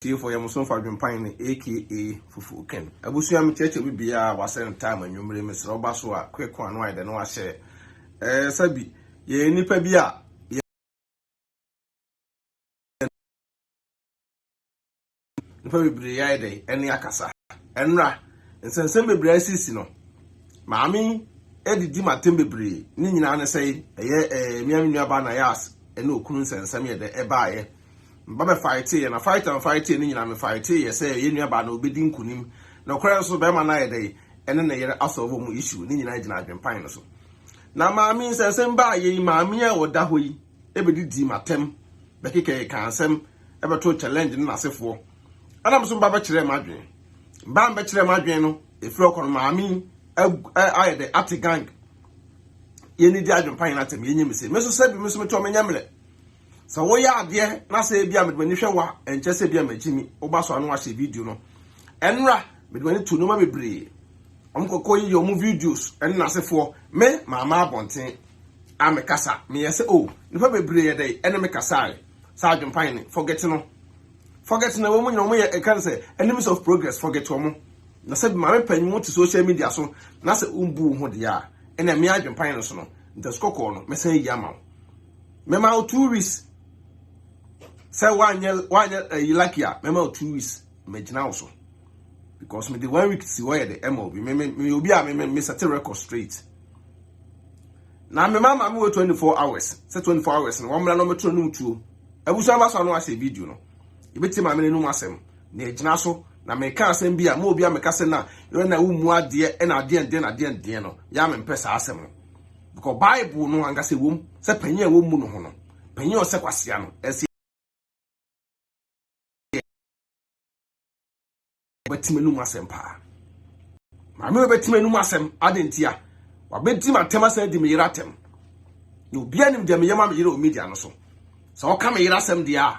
for your Muslim Fabien Pine, aka Fufu Ken. I wish you am church will be was same time and you may miss Robaswa, quick one wide and no share. Sabi, ye nipa bia. Nipa bia day, any akasa. Enra, and since some bria sissino. Mammy, Eddie Dimatembe Bri, Nina say, Miami Abana yas, and no Kuns and Samia de Ebaye. Baba fight and a fight and fight in I'm a fight here, say, you know about no bidding kunim. No crowds of Bama day, and then they are also home issue, Nina and Pine. Now, mammy says, and by ye, mammy or Dahui, every Dimatem, Becky can sem, ever to challenge in as if war. And I'm some Baba Chere Madrin. Bam Bachelor Madriano, a flock on mammy, I the Ati gang. You need the Pine at me, you say, Mr. Sebi, Mr. Tommy Yamlet. So we are there, na say bia me when you wa and just say bia me Jimmy, oba so anu ase video no. Enra me when to no ma bebre. Omkoko yi your videos and na say for me mama abonten am kasa. Me say oh, nipa bebre dey ene me kasa. Sergeant Pine forget no. Forget na wo mu no ye e kan say enemies of progress forget wo mu. Na say mama panyi to social media so na say umbu ho de a ene me Sergeant Pine so no. Ntaskoko no me say yama. Me ma 2 weeks. Say one year you like ya, memo 2 weeks, imagine also. Because me the 1 week see where the MO be me will be me set a record straight. Now my mama me 24 hours, say 24 hours, and one man no metro no two. I wish I was on a video no. You bet my many no masem, ne jinaso, na me can send be a mo be a me kase na, you na umu adie, and adie no, yam and pesa asem. Because Bible no anga se wom, say penye wom no hono. Penye o se kwasiano, betimenu masem pa mame betimenu masem adentia wa betima temasa di me yiratem no bia nim de me yema me yira o media no so o ka me yirasem dia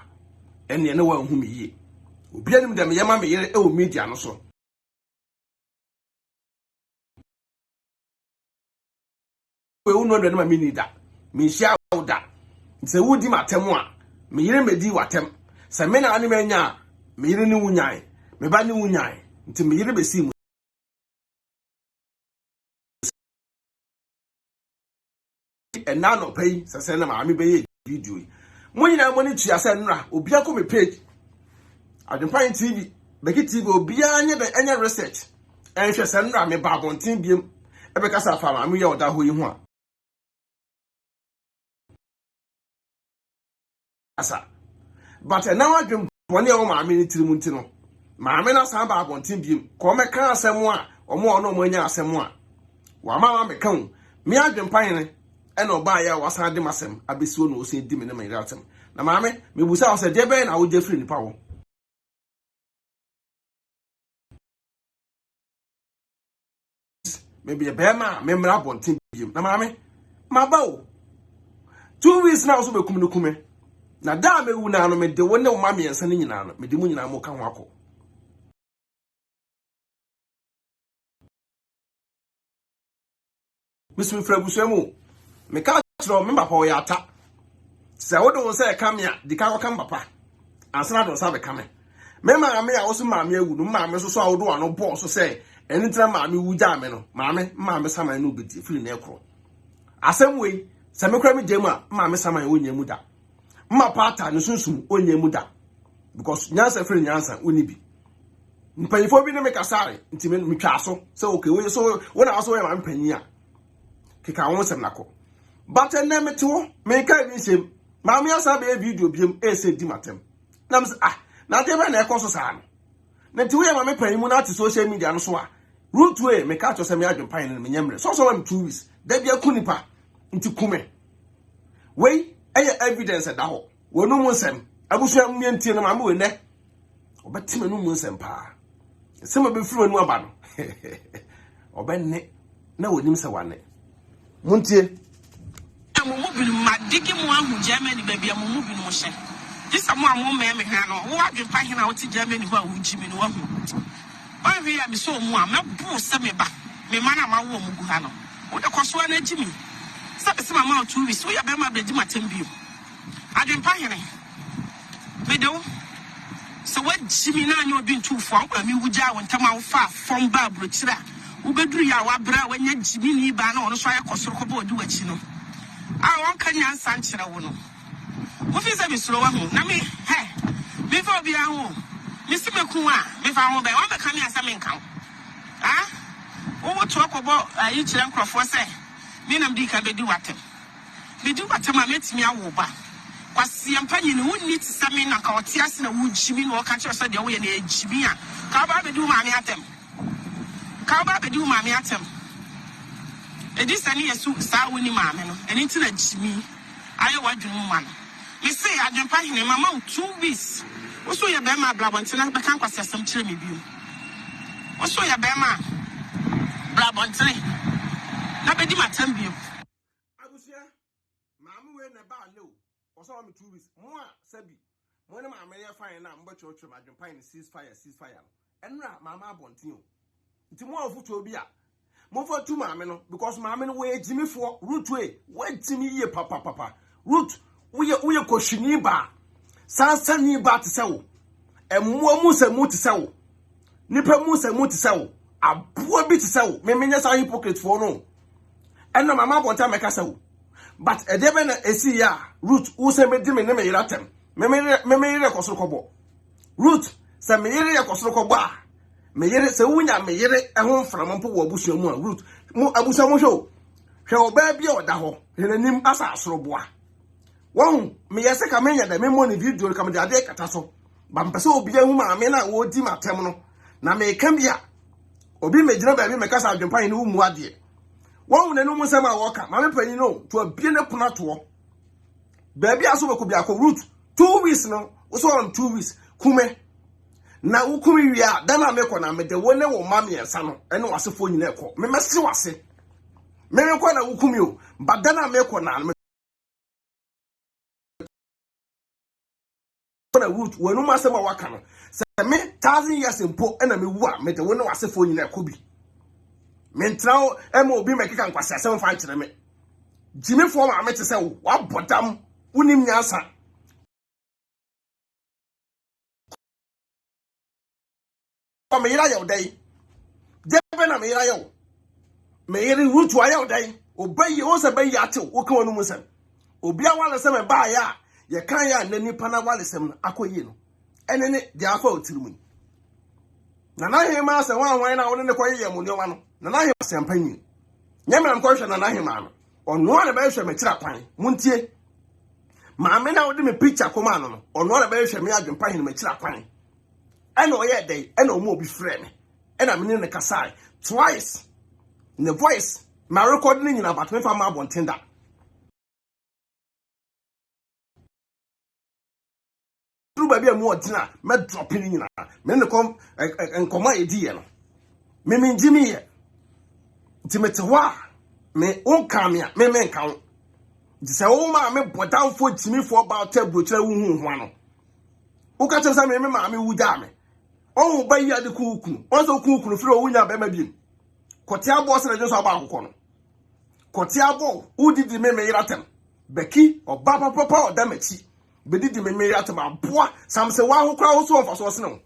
enne ne wa hu me yi obia nim de me yema me yira e o media no so we unu ndo na me ni da me hia wo da se wudi matem a me yire medi watem se me na ani manya me yire ni wunyan me ba ni wunyan nti me yire besi mu na no pay sese na ma me be video mo nyina mo ni tua se nra obi akọ me page Sergeant Pine TV Becky TV obi anya be anya research enhwe se nra me ba bonten biem e be kasa fa ma me ye oda ho yi ho a asa but now adwem woni e wo ma me ni tirimu nti no maame na san ba abontin biem ko me kan asem a omo ono mo anya asem a wa mama me kan me Sergeant Pine ne e no ba ya wasan de masem abesi ono o se di me ne me ratem na maame me busa o se de be na wo je free nipa wo me be ma me mra abontin biem na maame ma ba o 2 weeks na so be kum no kume na da me wu na no me de wo ne wo ma me yensa ne nyina no me de mu nyina mo kan ho akọ Mr. Frabusuemu, me ka tro me papa ya ata. Se wo do se kamea, di ka kan papa. Ansana do sa be kame. Me ma me ya wo so ma me awu no ma me so so awodo ano bo so se eni tra ma me wu ja me no. Ma me saman no beti firi na ekro. Asem we, se me kra me jemu a ma me saman onya mu da. Ma pata no sunsum onya mu da. Because nyansa firi nyansa oni bi. Mpanyifo bi ne me kasare, nti me twa so. Se okay, we so wona aso we ma mpanyi a kika won sem nako but na meto me ka ni sem ma me asa be video biem e se di matem na me na de be na ekoso sa no na ti we ma me pan mu na ati social media no so a root way me ka to se me Sergeant Pine me nyamre so am 2 weeks da bia kunipa nti kume we eye evidence da ho wonu mu sem abusu am ntie no ma me we ne obetima no mu sem pa sem be furu anu aba no obenne na wonim se wane Muntie. Amumu bi ma digi mu ahu Germany baby amumu bi no hye. Disa mu amu me ha no. Wo Sergeant Pine na wo ti Germany ho a wo jimi no wahu. Ba hwe ya mi so mu a mebu se me ba. Me ma na ma wo mu gu ha no. Wo de koso na jimi. Se ma 2 weeks wo ya be ma be jima tembi. Sergeant Pine me do So what Jimmy na you been too far when me wuja when tama far from Barbara Chira. Ubedru ya wa bra when ya Jimmy ni ba na ono so ayakosoro ko bo du achi no. I won kan yan san chira wo no. Wo fi se me soro wa ho na me me fa obi an ho. Me si me ku a me fa ho ba wa be kan ya sa me nkan. Wo wo to akobo ayi chira nkrofo se me nam di ka be di watem. Be di watem a metimi awo ba. Kwasi ampanyi ne wonni ti same na ka ote ase na wujimi na oka kire so de wo ye na ejimi a ka ba be di maami atem ka ba be di maami atem edi sani yesu sa woni maami no eni ti na jimi aye wadwunu ma no me say adwempa hene mama 2 weeks wo so ye be ma blabonte na be kan kwasi asem kire me biom wo so ye be ma blabonte na be di matem biom abusia maami we na ba no also am 2 weeks more sabi mo na maame ye fine na mba chocho ma dwempan ni ceasefire enra mama abontin o nti mo afutu obi a mo fa tu maame no because maame no we ejimi fo root we timi ye papa root we koshini ba sansani ba te sewo emmo mu se mu te sewo nipa mu se mu te sewo abo bi te sewo me menye sa hypocrite fo no enna mama abontin meka sewo. But edebe na esi ya root u se medi me ne me yiratem me yire kosoro kobo root se me yire kosoro kobo a me yire se wunya me yire ehon fram mpo wo abusuo mu a root mu abusuo mu hwo hwe oba bia oda ho henanim asa asoroboa won me yese ka menya da me mo ne video ka me de ade kata so ba mpese obi ahu ma me na wo di matem no na me ka bia obi me gina ba bi me kasa adwempan ne wu mu ade won ne no mu sema woka ma me pani no to abie ne pona to baby aso be ko bia ko root 2 weeks no so on 2 weeks kume na ukumi wi a dana me ko na me de wone wo ma me ensa no ene wasefo nyina ekọ me mesi wase me ko na ukumi o ba dana me ko na me na root wonu ma sema waka no se me 1000 years mpo ena me wu a me de wone wasefo nyina ekọ bi mentrao ema obi mekeka nkwase asem fa nkire me jimi fo ma me te se wa bodam unim nyansa o me yira ye dai debe na me yira ye me yiri rutu aye dai obayi o se bayi ate o kan wonu musem obi awale se me ba ya ye kan ya na nipa na wale sem no akoyi no ene ne de afa otirimu na na he ma se wan na wone ne koye ye mu ne wa no na na he sempanyi nyame am kohwe na na he ma no ono na be hwe me kira kwan muntie maame na wode me picture koma no ono na be hwe me adwempa he me kira kwan ene oye dai ene omo obi frɛ me ene me ne kasai twice in the voice my recording nyina but me fa ma abontenda tru ba bia mu odina me drop ni nyina me ne kom enkoma edi ye no me menjimi ye timete wa me onkamia me menkan dise wo ma me bodanfo timifo about table kire wu hu ano wo ka tse me ma me wuja me on ba yi ade kuku on so kuku firi owunya be ma biem kote abo se na jesu aba akoko no kote abo udidi me yiratem beki oba papa odamachi bedidi me yiratem aboa samse wa ho kra wo so onfa so se no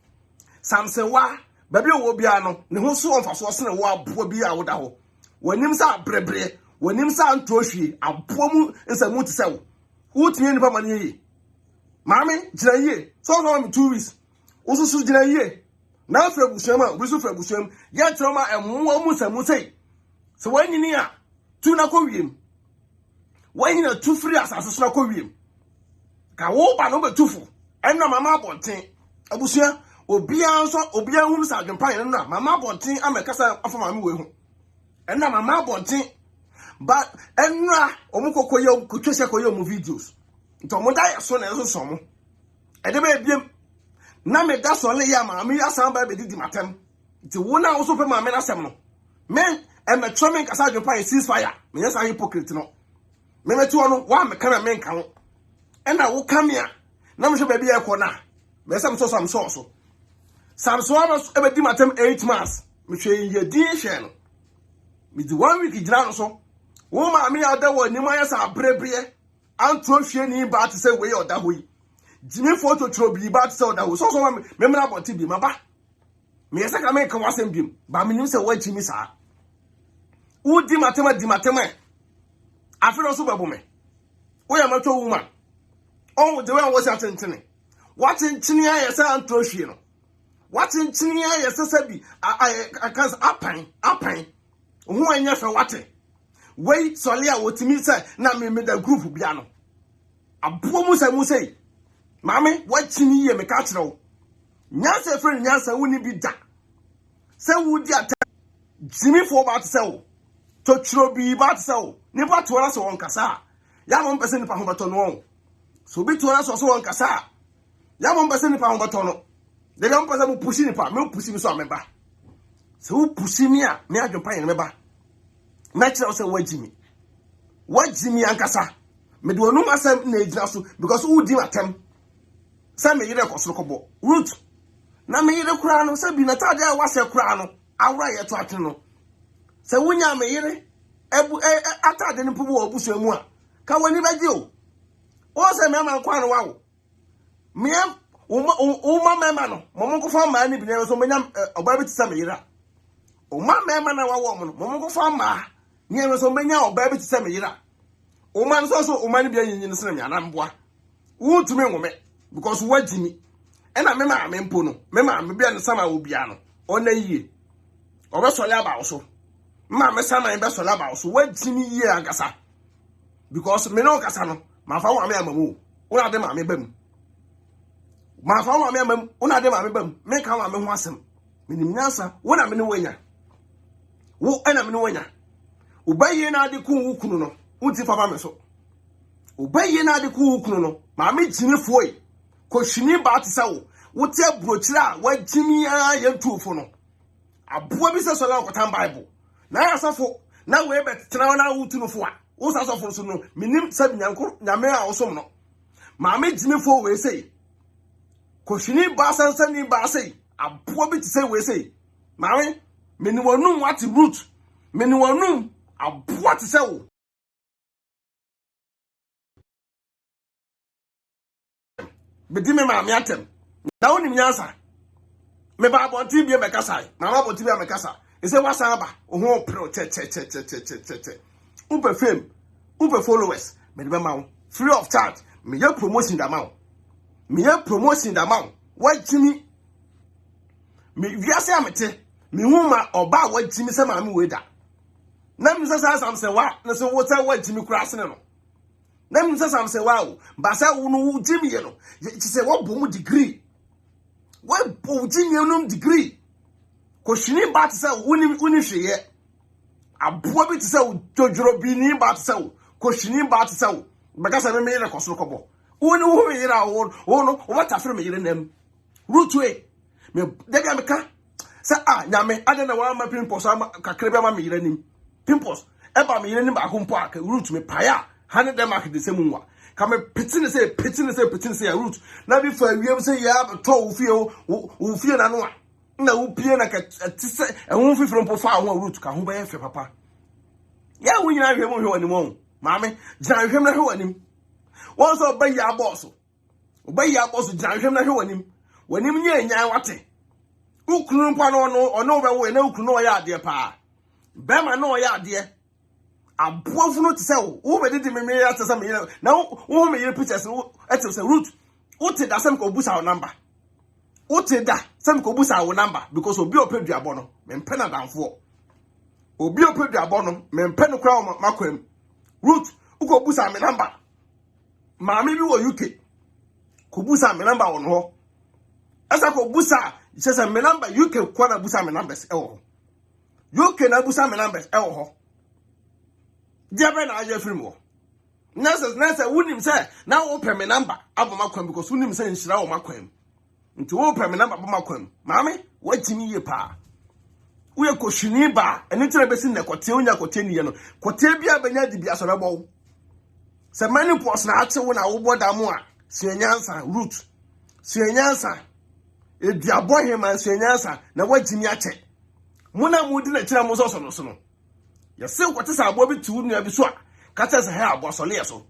samse wa ba bi wo bia no ne ho so onfa so se no wo aboa bi a wo da ho wanim sa brebre wanim sa ntohwie aboa mu nsamu te sewo utinye nipa mane yi maame gira yi so me 2 weeks ususu gira yi na frabusuam busu frabusuam ya troma emmo mu samu sei so wanyini a tu na ko wiem wanyina tu free asase so na ko wiem ka wo ba no betufo enna mama abonten abusua obia so obia hu sa adwempa yen na mama abonten amekasa afama me we hu enna mama abonten but enra omukokoye kutwese koye mu videos nto mo da so na so so mo edebe biem na me da so le ya ma me asan ba be didi matem ti wona wo so pe ma me na sem no men e me tromen kasa adwempa ceasefire me yesa hypocrite no me metu no wa me kana men kan ena wo kamia na me hwe ba bia ekona me sem so samso aba e be di matem 8 months me hwe ye di hwe no me di 1 week gira no so wo ma me ada wo ni ma yesa abrebre anto hwe ni ba te se we oda hoyi Jimmy photo trobi ba so da wo so me na boti bi maba me yesa ka me ka wasem bim ba me nim se wa Jimmy sa wo di matema afiro so babo me wo ya mato woman on the way I was attending watching chinia yesa antrohwie no watching chinia yesa sabi I can apan ho anya fe wate wait sole a wotimi say na me da group bia no abo mu say mami wachini ye me ka kire wo nyansa friend nyansa woni bi da se wudi ata Jimmy for ba tse wo to chiro bi ba tse wo ni ba to ra so won kasa ya mo mpese ni pa ho bato no so bi to ra so won kasa ya mo mpese ni pa ho bato no de ga mpese mo pushi ni pa me pushi mi so ameba se wo pushi mi a me adwon pa ye meba na kire wo se wajimi ankasa me de wonu asem na ejina so because wudi atem sa me yire ko soro kobo root na me yire kura no sa bi na tade a wase kura no awra ye to atwe no sa wunya me yire ebu atade ni pubu obusu mu a ka wani baje o se me ma kwa no wawo me uma mema no momo ko fa ma ni bi ne so menya oba bi tisa me yira uma mema na wawo mo no momo ko fa ma ni e so menya oba bi tisa me yira uma no so uma ni bi anyin ni se na na mboa wo tumi ngome because wajimi ena me ma me mpo no me ma me bia no sama obia no ona yie obesole aba wo so ma me sama be sole aba wo so wajimi yie agasa because me no kasa no ma fa wa me amamu una de ma me bam ma fa wa me amamu una de ma me bam me ka wa me ho asem me nim nyansa wona me ne wanya wo ena me ne wanya ubaye na de ku wukunu no unti papa me so ubaye na de ku wukunu no ma me jini foi koshini ba ti sawo wote abrochira wajimi a yentufo no aboa bi se sola okotan bible na asafo na we betena na wutunu fo a wo sasofo so no minim sabi nyanko nyame a osom no ma me jimi fo we sei koshini ba sansani ba sei aboa bi ti sei we sei ma me meni wonu what root meni wonu aboa ti sawo bedi me ma me atem na woni nyansa me ba abonti bi me kasa mama abonti bi me kasa e se wasan aba ho pro che uber fame uber followers me be ma free of charge me ye promotion da ma wajimi me wiase amete me huma oba wajimi se ma me weda na me se sam se wa na se wo se wajimi kura ase no na me se sam se wow ba sa wo no jimi ye no ti se wo bom degree wo bom jimi no degree ko shini ba ti se uni hweye aboa bi ti se jojoro bi ni ba ti se ko shini ba ti se ba ka se me yire ko soro kobo uni wo yire a wo no wo ta fere me yire nam root way me daga me ka se nyame ade na wa ma pimpos kakra be ma me yire nim pimpos e ba me yire nim ba ko mpo aka root me paya hane dem ak de semunwa ka me petine say root na bi fa wiem say ya to wo fie na no a na wo pie na ka tise e ho fifro mpo fa ho root ka ho ba ye fe papa ya wo nyina hwem hwe wani mo maame jina hwem na hwe wani won so ba ya boss jina hwem na hwe wani nye nya wate ukunu mpa no ono be wo na ukunu o ya ade pa be ma no o ya ade abofu no tse wo be didi me ya tse me na wo me yire pictures wo etem say root wo te da sem ko busa wo number wo te da sem ko busa wo number because obi opeduabo no me mpe na danfo obi opeduabo no me mpe no kra makwam root uko busa me number maami bi wo UK ko busa me number wo no asa ko busa se me number UK ko na busa me numbers e wo UK na busa me numbers e wo ho Diabe na aje film wo. Nasa wunim say na wo pɛ me number abomakwam because wunim say nhyira wo makwam. Nti wo pɛ me number abomakwam. Maame, wajimi ye pa. Wo ye kohwini ba, eni tire besi na kote onya kote niye no. Kote bia benya di bia so bebo. Se many pos na ache wo na wo boda mu a, suenyansa root. Suenyansa e diabo hema suenyansa na wajimi ache. Muna mudi na kira mo so no. Ya se kwate sa abo bi tu nua bi so a ka tse se ha abo sole so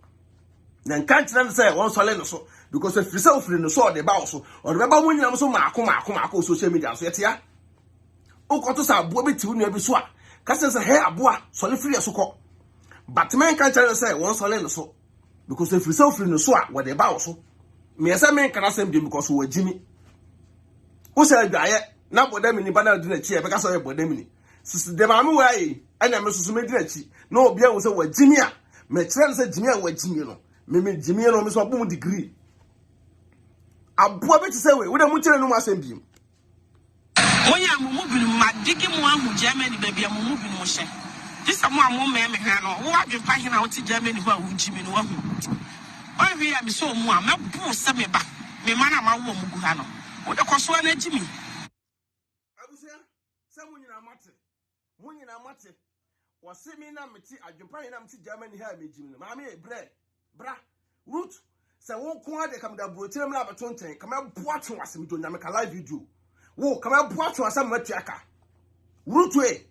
na nka kire ne se won sole no so because if yourself in the sword the bow so or remember when you so mark social media so yet o ko to sa abo be ti unu abi so a ka say hey abo a so le free so ko but men can tell say one so le so because if yourself in the so a what the bow so me say men can say because we jimi o say adwaye na bodam ni bana di na chi e be ka so ye bodam ni sisi de ma me wa yi ana me susu me di na chi na obi a wo say wa jimi a me kire say jimi a wa jimi no me jimi no me so bom degree abo be ti say we wo da mu kire no ma asem biem Oya mumu binu madigi mu ahu Germany baby mumu binu mo hye. This am amu me hwe no. Wo adwe pa hina wo ti Germany ho a wo jimi no wahu. O hwe ya me so mu a me bu se me ba. Me mana ma wo mu gu ha no. Wo de koso na jimi. Abusia, se munyina mate. Munyina mate. Wo se mi na meti adwe pa hina mti Germany ha me jimi no. Ma me bra. Root se wo ko ade kam da bro tirem na abetonten kam bu atwe asem do nyame ka live video. Wo kama bua to asem matiaka rutwe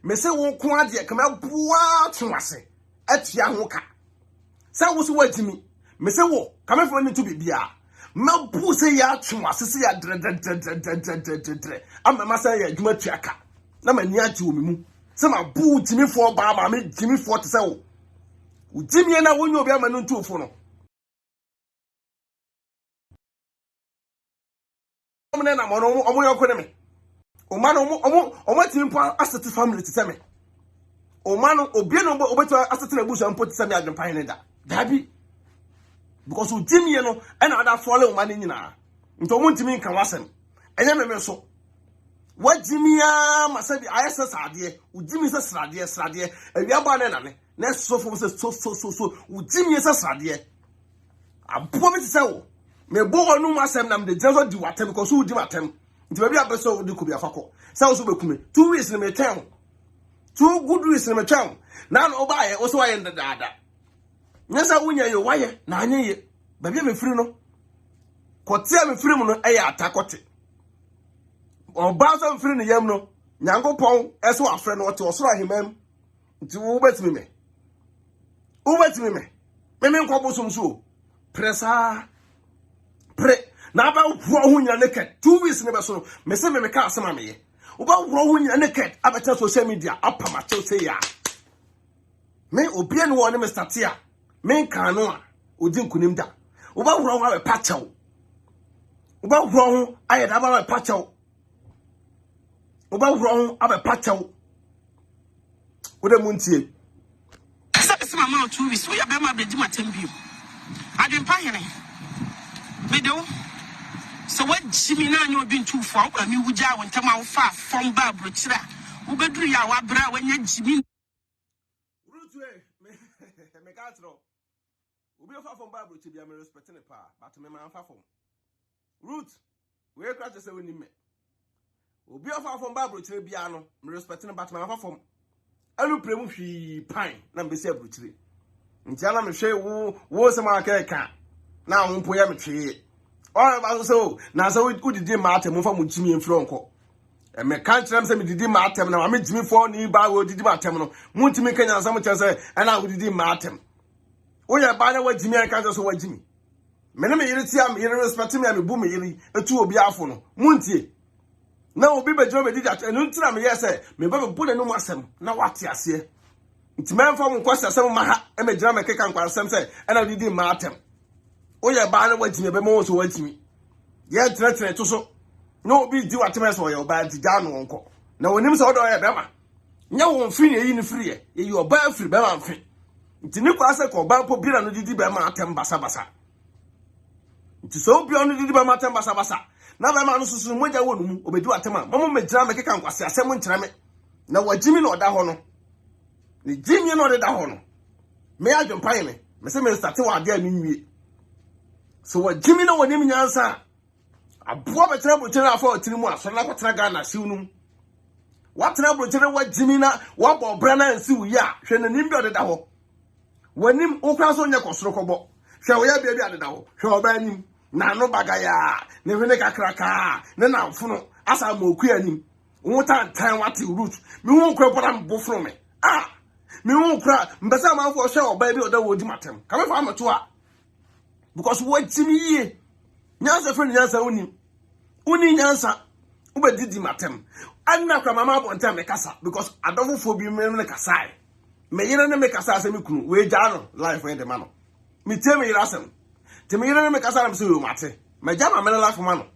me se wo ko ade kama bua to ase atia ho ka se wo so wajimi me se wo kama fo ni to bibia ma bu se ya to ase se ya dre amma ma se ya adwuma tiaka na ma ni ati wo memu se ma bu jimi fo ba ma me jimi fo te se wo jimi na wo nyi obi ama no ntufo no na mo no omo yoko ne me o ma no omo timpo asset family ti me o ma no obi no obeto asset na busu ampo ti me adwempan ne da bi because o jimie no e na ada fole o ma ne nyina nto mo ntimi nka wasem enye me so wa jimia masabi ayesa sade o jimi se srade awia ba ne na ne na so fo se so o jimie se srade abo me ti se wo me bo onu masem nam de jeso di watem because who di watem nti ba bia beso di ko bia fakọ sa wo so bekume 2 weeks na me twem 2 good weeks na me twem na no ba ye wo so waye ndada nyesa wunya ye waye na anye ye ba bia me firi no kote me firi mu no e ya atakote oba so me firi ne yam no nyankopon eso afre no wote osoro ahemam nti wo betimi me me nko bosom so presa pre na ba wo ho nya naked 2 weeks ne be so me se me ka asema me ye wo ba wo ho nya naked abeta social media apama chose ya me obi ene wo ne me statia me kan no a odi nkunim da wo ba wo ho abe pachaw wo ba wo ho ayeda ba abe pachaw wo ba wo ho abe pachaw wo de muntie Sa mama 2 weeks we ya be ma be di matembi. Adwen pa hene. Medo so what Jimmy na nyo bin tu fo kwa mi wuja won tama wo fa fon ba brochira wo beduru ya wa bra wanya Jimmy rutwe me ka tro obi fa fon ba brochi bia me respect ne pa but me man fa fon root we kra je se woni me obi fa fon ba brochi bia no me respect ne but me man fa fon anu premu hwi pan na me se brochi nti ana me hwe wo se ma ka na won ya metwe all about so na so we didi matem mo fa mo jimi enfro nko e me kan kire se me didi matem na me jimi fo ni ba wo didi matem no mo ntimi kanya sa mo kire se e na wo didi matem wo ya ba na wa jimi an kan so wa jimi me ne me yiri ti am yiri respect me am bu me yiri etu obi afo no mo ntie na obi be jiro be didi at enu ntira me yese me ba bu ne no mo asem na wate ase nti me fo mo kwasa asem ma ha e me jira me keka nkwa asem se e na didi matem oya ba na wajimi be mo so wajimi ye tretre to so no bi di watemes o ye ba di ja no nko na wonim se odo ye be ma nya won firi ye ni firi ye ye oba firi be ma mfi nti ni kwa se ko ba po bira no didi be ma atem basa nti so bi ono didi be ma atem basa na be ma no susu moja wonu mu obedi watem a mo mejira me keka nkwase asem nkyere me na wajimi no oda ho no ni jimi no oda ho no me adwempan me se me start wa ade ani nwie so what Jimmy no wonim nyansa abo betra botere afa otirimu asoro na kwatra ga na siwnum watra botere wa Jimmy na wa bobra na nsi wu ya hwe na nim bi odeda ho wanim okra so nya kosoro kobo hwe wo ya bia bi adeda ho hwe oba anim na no bagaya ne hwe ne kakraka ne na mfuno asa ma oku anim wo tan wate root mi wo okra bora mbo fro me mi wo okra mbesa ma fo hwe oba bi oda wo di matem ka me fa amato a because what timi ye nyansa friend nyansa uni nyansa ubedidi matem anna kwa mama bonta me kasa because adofo bi me kasa me yire ne me kasa se me kunu we jano life we de mano me tie me yire asem te me yire ne me kasa na se we mate me jama me life mano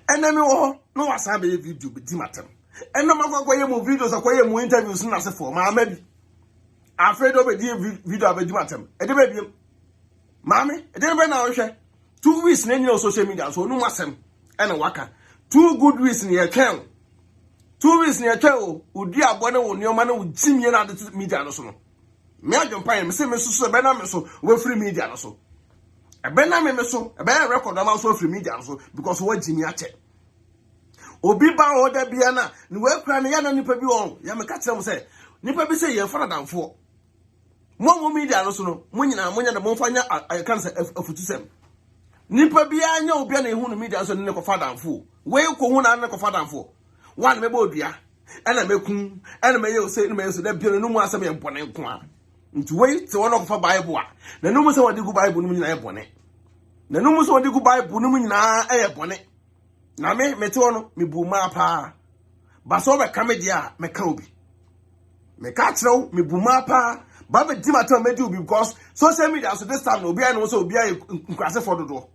enemy wo no wasa be video be di matem enna makwa ye mo videos akwa ye mo interviews na se for ma bi afraid of a video of a dimatem e de be biem mami e de be na wo hwe 2 weeks na nyina social media so no masem ena waka 2 good weeks na ye twen 2 weeks na ye twen o odi abone wo nioma na wo jimie na de media no so no me adwon me se me so be na me so we free media no so e be na me so e be record am so free media no so because wo jimie ache obi ba o da bia na ni we kra na ya na nipa bi won ya me ka kire mo se nipa bi se ye fara danfo mo media no so no mo nyina mo nya de mo fanya kansa afutusem nipa bi anya obi na ehu no media so ne ko fada danfo we ko hu na ne ko fada danfo wan me ba odua ena mekun ena me ye o se me so da bi no mu asem ye bone nko a nti we te wona ko fa bible a na no mu se wodi gu bible no mu nyina ye bone na no mu se wodi gu bible no mu nyina ye bone na me te wono me bu ma pa ba so be kamedia me ka obi me ka kire me bu ma pa ba be di matter me do because social media so this time no obi no so obi nkrase for dodo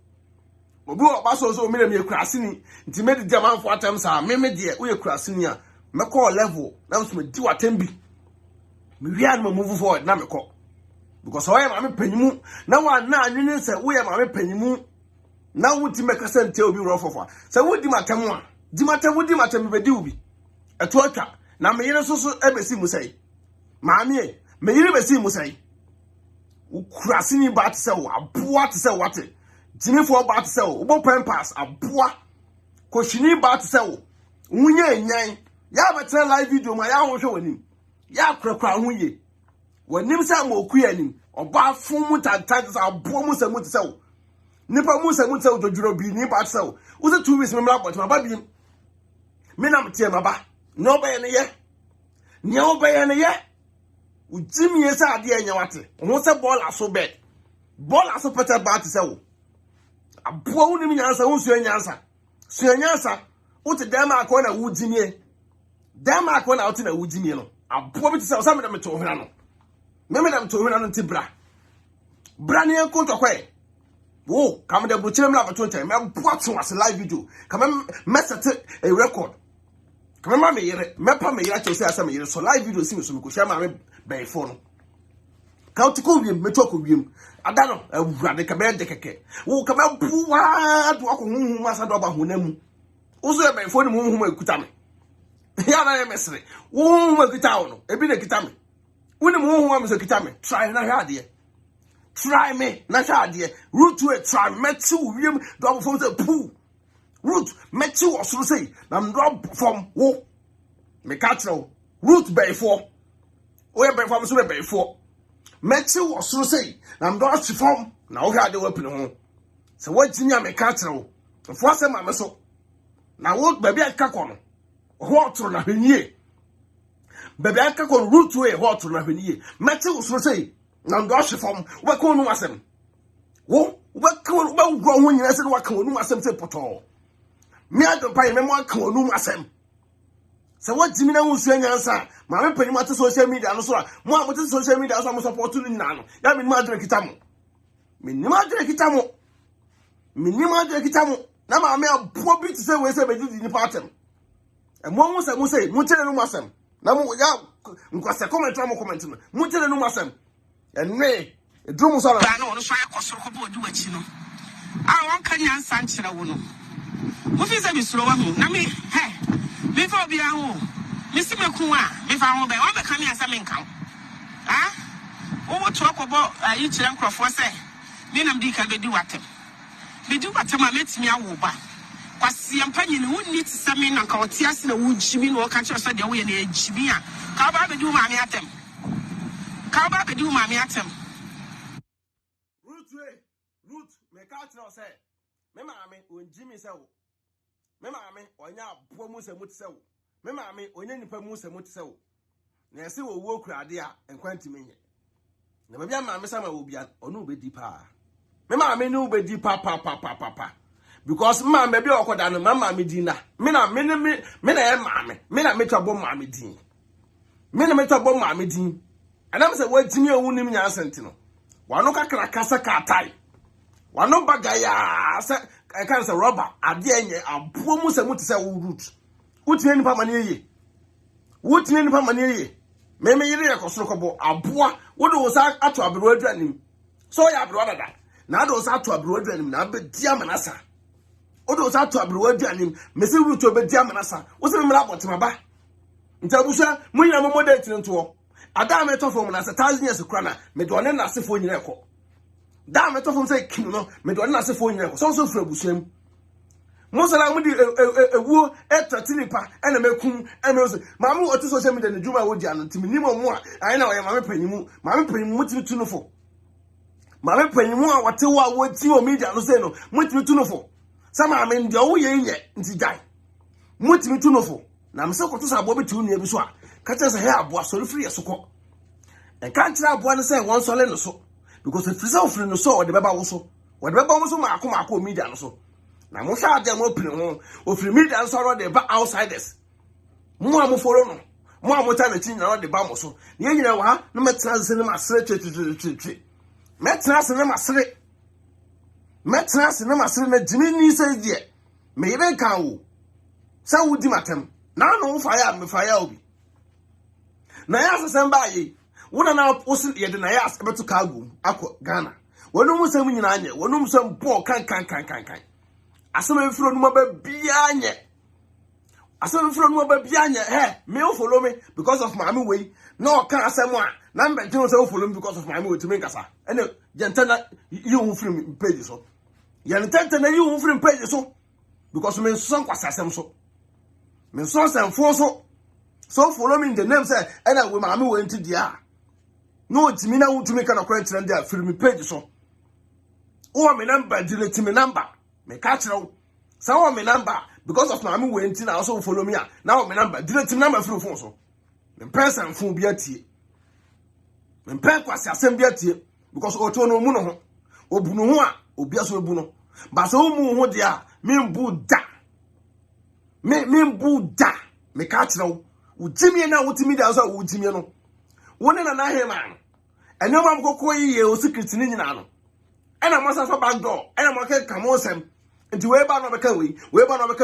obi o ba so me me krase ni nti me di amanfo atem sa me de wo ye krase ni a me call level na so me di watem bi me wi an move forward na me call because o ye ma me panyimu na wa na anwene se wo ye ma me panyimu na wo ti me kase nte obi ro fofa se wo di matem a di matem be di obi eto atwa na me yire so ebesi mu sei maami me yire besi mu sei ukurase ni ba te se wo aboa te se wate jinifo ba te se wo bo pampas aboa koshini ba te se wo unye enyan ya ba te live video ma ya ho hwe wani ya krakra ho ye wanim se ma oku yanim oba fun mu tantante se aboa mu se mu te se wo nipa mu se mu te se wo doduro bi ni ba te se wo wo se 2 weeks me mra bot ma ba bi me na mte ma ba no ba ye ne ye ne o ba ye ne ye ujimie sa ade anya wate wo se ball aso pete ba te se wo aboa wo ni nyansa wo su nyansa wo te dama akọ na wo jimie dama akọ na wo te na wo jimie no aboa bi te se wo sa me na me to hwena no me na me to hwena no te bra ne enko tokwe wo kam de buchire me la beto ntem me boa to as live video kam me set a record kam ma me yere me pa me yere to say asa me yere so live video si me so me ko share ma me ben phone no ka o ti ko wiem me to ko wiem ada no awurade ka be de keke wo ka me buwa do akọ hu asa do ba hu na mu wo so ben phone mu hu ma ekuta me ya na ye mesre wo hu ma ekuta wo no ebi na ekuta me wo ni mu hu ma me so ekuta me try na hwa de try me na hwa de root to it try me to wiem do phone say poo root me to osoro say na ndro from wo me ka tro root be for o ye be for so be for Mechi osoro sei na ndo asifom na wo hade wapine ho se wagini ameka kire wo fo asem ame so na wo baabi aka kono ho otoro na hwanie baabi aka kono root way ho otoro na hwanie mechi osoro sei na ndo asifom wo ka onu asem wo ka onu ba gro ho nyina se wo ka onu asem se poto me adon pai me mo aka onu asem se wagimi na wo su anyansa ma me panyi mate social media no so a mo a mo te social media so a mo support no nyina no ya me ni ma adre kita mo na ma me abo bi te se we se be di ni patem e mo mo se mo tere no masem na mo ya nkwase comment no mo tere no masem enwe edru mo so na no so akoso ko bo du achi no a won kan nyansa nkyere wo no mo fi se bi suro wa hu na me before be aho misi meku a me fa ho be o be ka me asa me nkan wo wo to akobo yi kire nkrofo se me nam di ka be di watem a metimi awo ba kwase ampanyi ne wonni ti se me nanka o ti ase na wo jimi no ka kire so de wo ye na jimi a ka ba be di ma me atem root me ka kire o se me ma me on jimi se wo me maame onya abo mu se muti se wo me maame onya nipa mu se muti se wo na ese wo wo kurade a enkwanti menye na ba bia maame sama wo bia onu be di pa me ma me no be di papa because ma me be okoda no ma me di na me na e ma me na me twabo ma me di me na me twabo ma me di anam se wajimi ewunim nya asenti no wano kakra kasa katai wano bagaya se kan se rubber ade enye abuo mu se muti se wo root wutine nipa mane ye me yire yakosoro kobo aboa wodo wo sa ato abro aduanim so ya abro dada na do sa ato abro aduanim na be dia manasa wodo sa ato abro aduanim me se root obe dia manasa wo se me mra botema ba ntabusa munyina mo model nto ada me to form na 1000 years krana me do ne na asefo nyina ekọ da me to form say kim no me do ne na asefo nyina ekọ so fra busuam mo sala mo di ewuo etratinipa ena mekun emeose mamu otu social media ne juma wo di anu timi ni mo a ayi na oye mame panyimu timi tunufo mame panyimu a wote wo ti o media no say no mo timi tunufo sama ame ndi o ye nye nti jai mo timi tunufo na me se ko to sa abo betu nu ebi so a ka tese he abo so free esoko e kan tira abo ne say won sole no so because if free free no so o de beba wo so maako media no so na mo sha ade mo pini ho o free media nso ro de ba outsiders mo a mo follow no mo a mo ta na tin na ro de ba mo so ne nyina wa no metra se ne masre twe metra se ne masre na jimi ni se die me yebe kan wo sa wudi matem na no fire me fire obi na ya asem ba yi wona na osi ye de na ya asebeto kago akọ Ghana wonu musem nyina anye wonu musem bo kan asem efiro no ba bia nye he me o follow me because of mama way no kan asem a na mbe tin so follow me because of mama way to me nkasa ene jentana yi hu film page so na yi hu film page so because me so kwasa asem so me so sem fo so follow me in the name say ena we mama way nti dia no timi na wutumi kana kwere trend dia film page so o me number delete me number me catch now say o me number because of mama way nti na also follow me now me number delete me number free phone so me person phone bi atie me pen kwase asem bi atie because o to no mu no ho obu no ho a obi aso ebu no ba so mu ho dia me mbu da me catch now ujimi na wutimi da so ujimi no woni na hema ene mam kokko yiye o secret ni nyina no ena masa fa back door ena mo ke kamosem nti we ba no beka we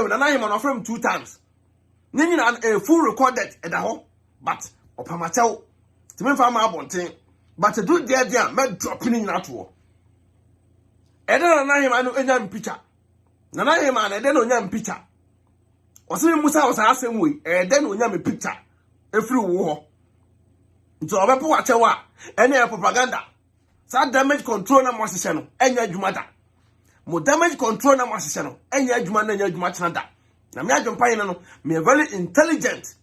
na hema no from 2 times ni nyina a full recorded e da ho but opamachew ti me fa ma abonten but do there me drop ni nyina to e de na hema no enya picture na hema na e de no nya picture o se musa o sa asem we e de no nya me picture e free wo ho nti obepo wachewa ene propaganda sa damage control na mwasese no enya adwuma da mo damage control na mwasese no enya adwuma na enya adwuma tena da na me adwumpa yin no me very intelligent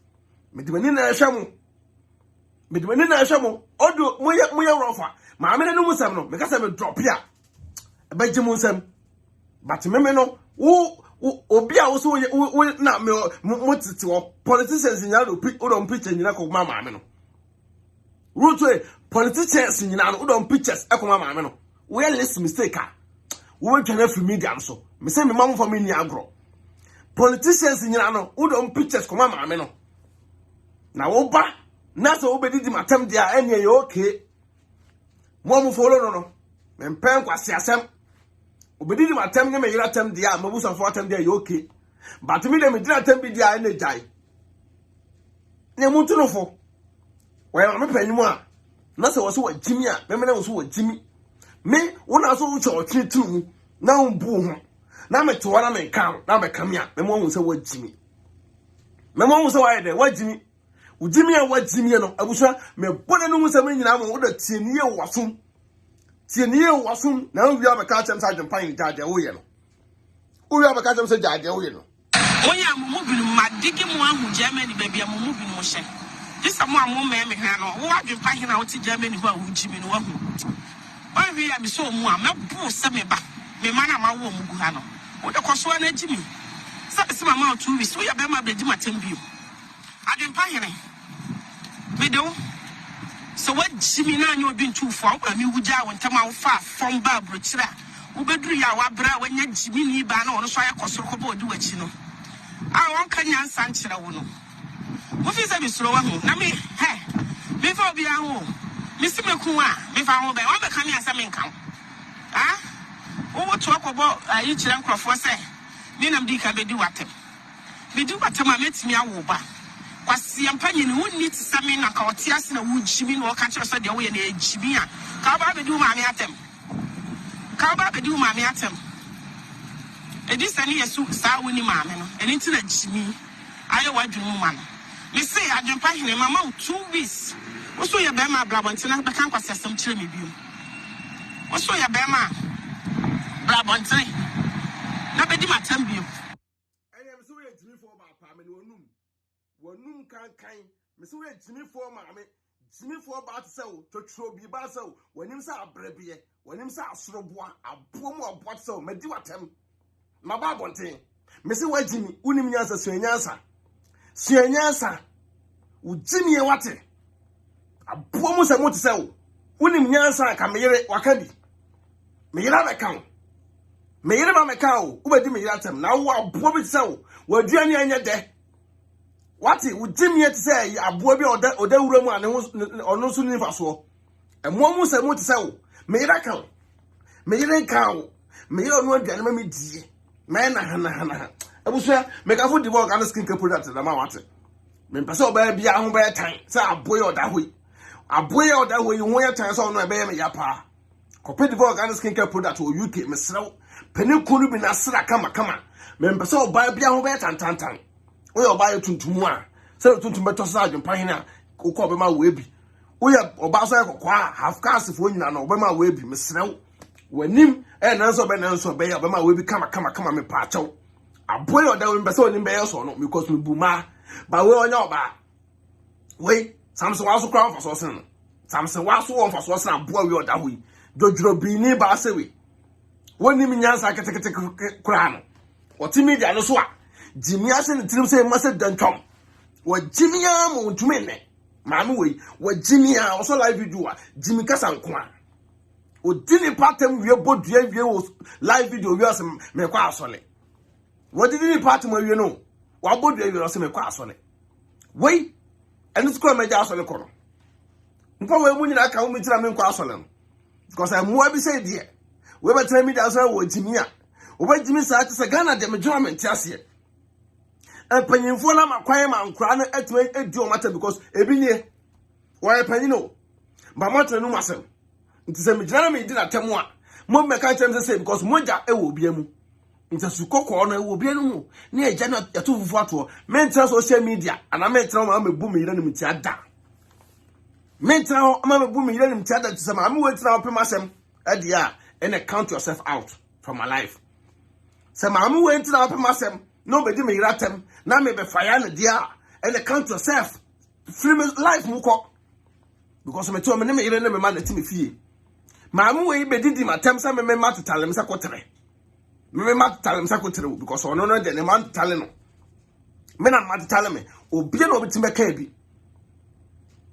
me de mani na ehwemo odo moye rofa ma me no musam no me kasa me drop ya ba jimu nsam but me no wo obi a wo so na me mo titi wo politicians nya do picture nyina ko ma me no root way politicians nyina no don pictures ekoma maame no we less mistake a we twana free media so me say me mam for me ni agro politicians nyina no don pictures koma maame no na wo ba na so wo bedidi matam dia ene ye okay mo follow no me pen kwase asem obedidi matam ne me yira tam dia mabusa fo atam dia ye okay but me dem dira tam bi dia ene jai ne muntu no fo we me panyimu a na se wo so wajimi a me na wo so wajimi me wona so wo cho tinu na mbu ho na me to na me kan na me kam ya me mo hu se wajimi me mo hu se wa de wajimi ujimi a wajimi no abusha me bone no hu se me nyina mo wo da tieniye wasum na wi abaka chem sa jempan jaje wo ye no wi abaka chem sa jaje wo ye no oya mo bi madigi mo ahu Germany baby mo bi mo hye this am am me hwe no wo adwempa hina wo ti Germany ho a wo jimi no wahu o hwe ya mi so mu a mebu se me ba me ma na ma wo mu gu ha no wo de koso na jimi se mama 2 weeks wo ya be ma be jima tembio adwempa hina me do so what jimi na anyo bi ntufo wo mi wuja wo ntama wo fa fom ba brochira Ubedru ya wabra wanya jimi ni ba na ono so ayekosoro ko bodi wachi no. A won kanya nsankyere wo no. Wo fi se bisoro wa hu na me me fa obi ahu. Me si meku a me fa ho be wa be kan ya se me nkan. Ah? Wo to akobo ayi kire nkrofo se me nam di ka bedi watem. Bedi watem a metimi awo ba. Kwasi ampanyi ni wonni tisame na ka ote ase na wo jimi no ka kire so de wo ye na ejimi a ka ba bedi wo ma me atem. Ka ba bedi wo ma me atem. Edi sani yesu sa woni ma me no eni nti na jimi aye wadwunu ma no. Me say adwempa hene mama 2 weeks. Woso ye be ma blabonte na be kan kwasi asem kire me biom. Woso ye be ma blabonte na be di matam biom. Ene me so ye jimi fo ba pa me no wonum kan me so ye jimi fo ma me jimi fo ba to se wo twotwo bi ba se wo wonim se abrabie wonim se asoroboa abomu obot se wo medi watam ma ba bonten me se wa jimi unim nyansa suanyansa wo jimi e wate abomu se mo to se wo unim nyansa ka me yere wakadi me yere ba kan me yere ba me kan wo ubedi me yere atam na wo abomu bi se wo waduane anya de wati wo jimi e to se abomu bi oda wuramu ane ono so ni faso emomu se mo to se wo me yere kan me yere kan wo me yere ono aduane ma me die me na hana abusua me ka fo di work and skin care product na ma wate me pese oba bia ho ba tan se aboye oda hoi ho ya tan se ono e be me ya pa kope di work and skin care product o UK me srew pani kunu bi na sra kama me pese oba bia ho ba tan o ya oba ye tuntum a se tuntum beto sa adwon pa hina ko ko be ma we bi o ya oba so ekokwa half cast fo nyina na oba ma we bi me srew wanim na nso be ya oba ma we bi kama me pa achew aboye oda we mbese oni be so no because me buma ba we onya oba we samson waso kra fa so sen no samson waso won fa so sen aboye we oda hoyi dodro bi ni ba se we woni mi nyansa ketekete kra no oti media no so a jimi ase ne tirim se ma se dantwom wa jimi ya mo ntumi ne maame we wa jimi ya so live video a jimi kasa nko a odini patem wie bodua wie wo live video wie ase me kwa asole what did you part mo wie no wa bodua wie ase me kwa asole we enu skọ meja asole kono nko we mu nyina ka wo mitira me kwa asole no because am wa bi say die we betra mi da so wo jimi a wo ba jimi sa ate se Ghana de measurement ase panyimfo na makwan ma nkura no atuma edi o mata because ebi nie wo panyin no ba mata no masem nti se mejana me di na temu a mo meka chem se because moja e wo bia mu nti su kokko no e wo bia no mu na eja na yato fufu ato mentra social media ana mentra ma mebu me yire ni mti ada mentra ma mebu me yire ni mti ada tse ma me wetra opem asem e dia and count yourself out from my life se ma me wetra opem asem no be di me yire atem na me be fire na dia and count yourself free life mu ko because me to me ne yire ne me ma na ti me fie maamu we be didi matem sa me matutalem sa kotere me matutalem sa kotere because ono no de ne matutale no me na matutale me obi na obi timbe ka bi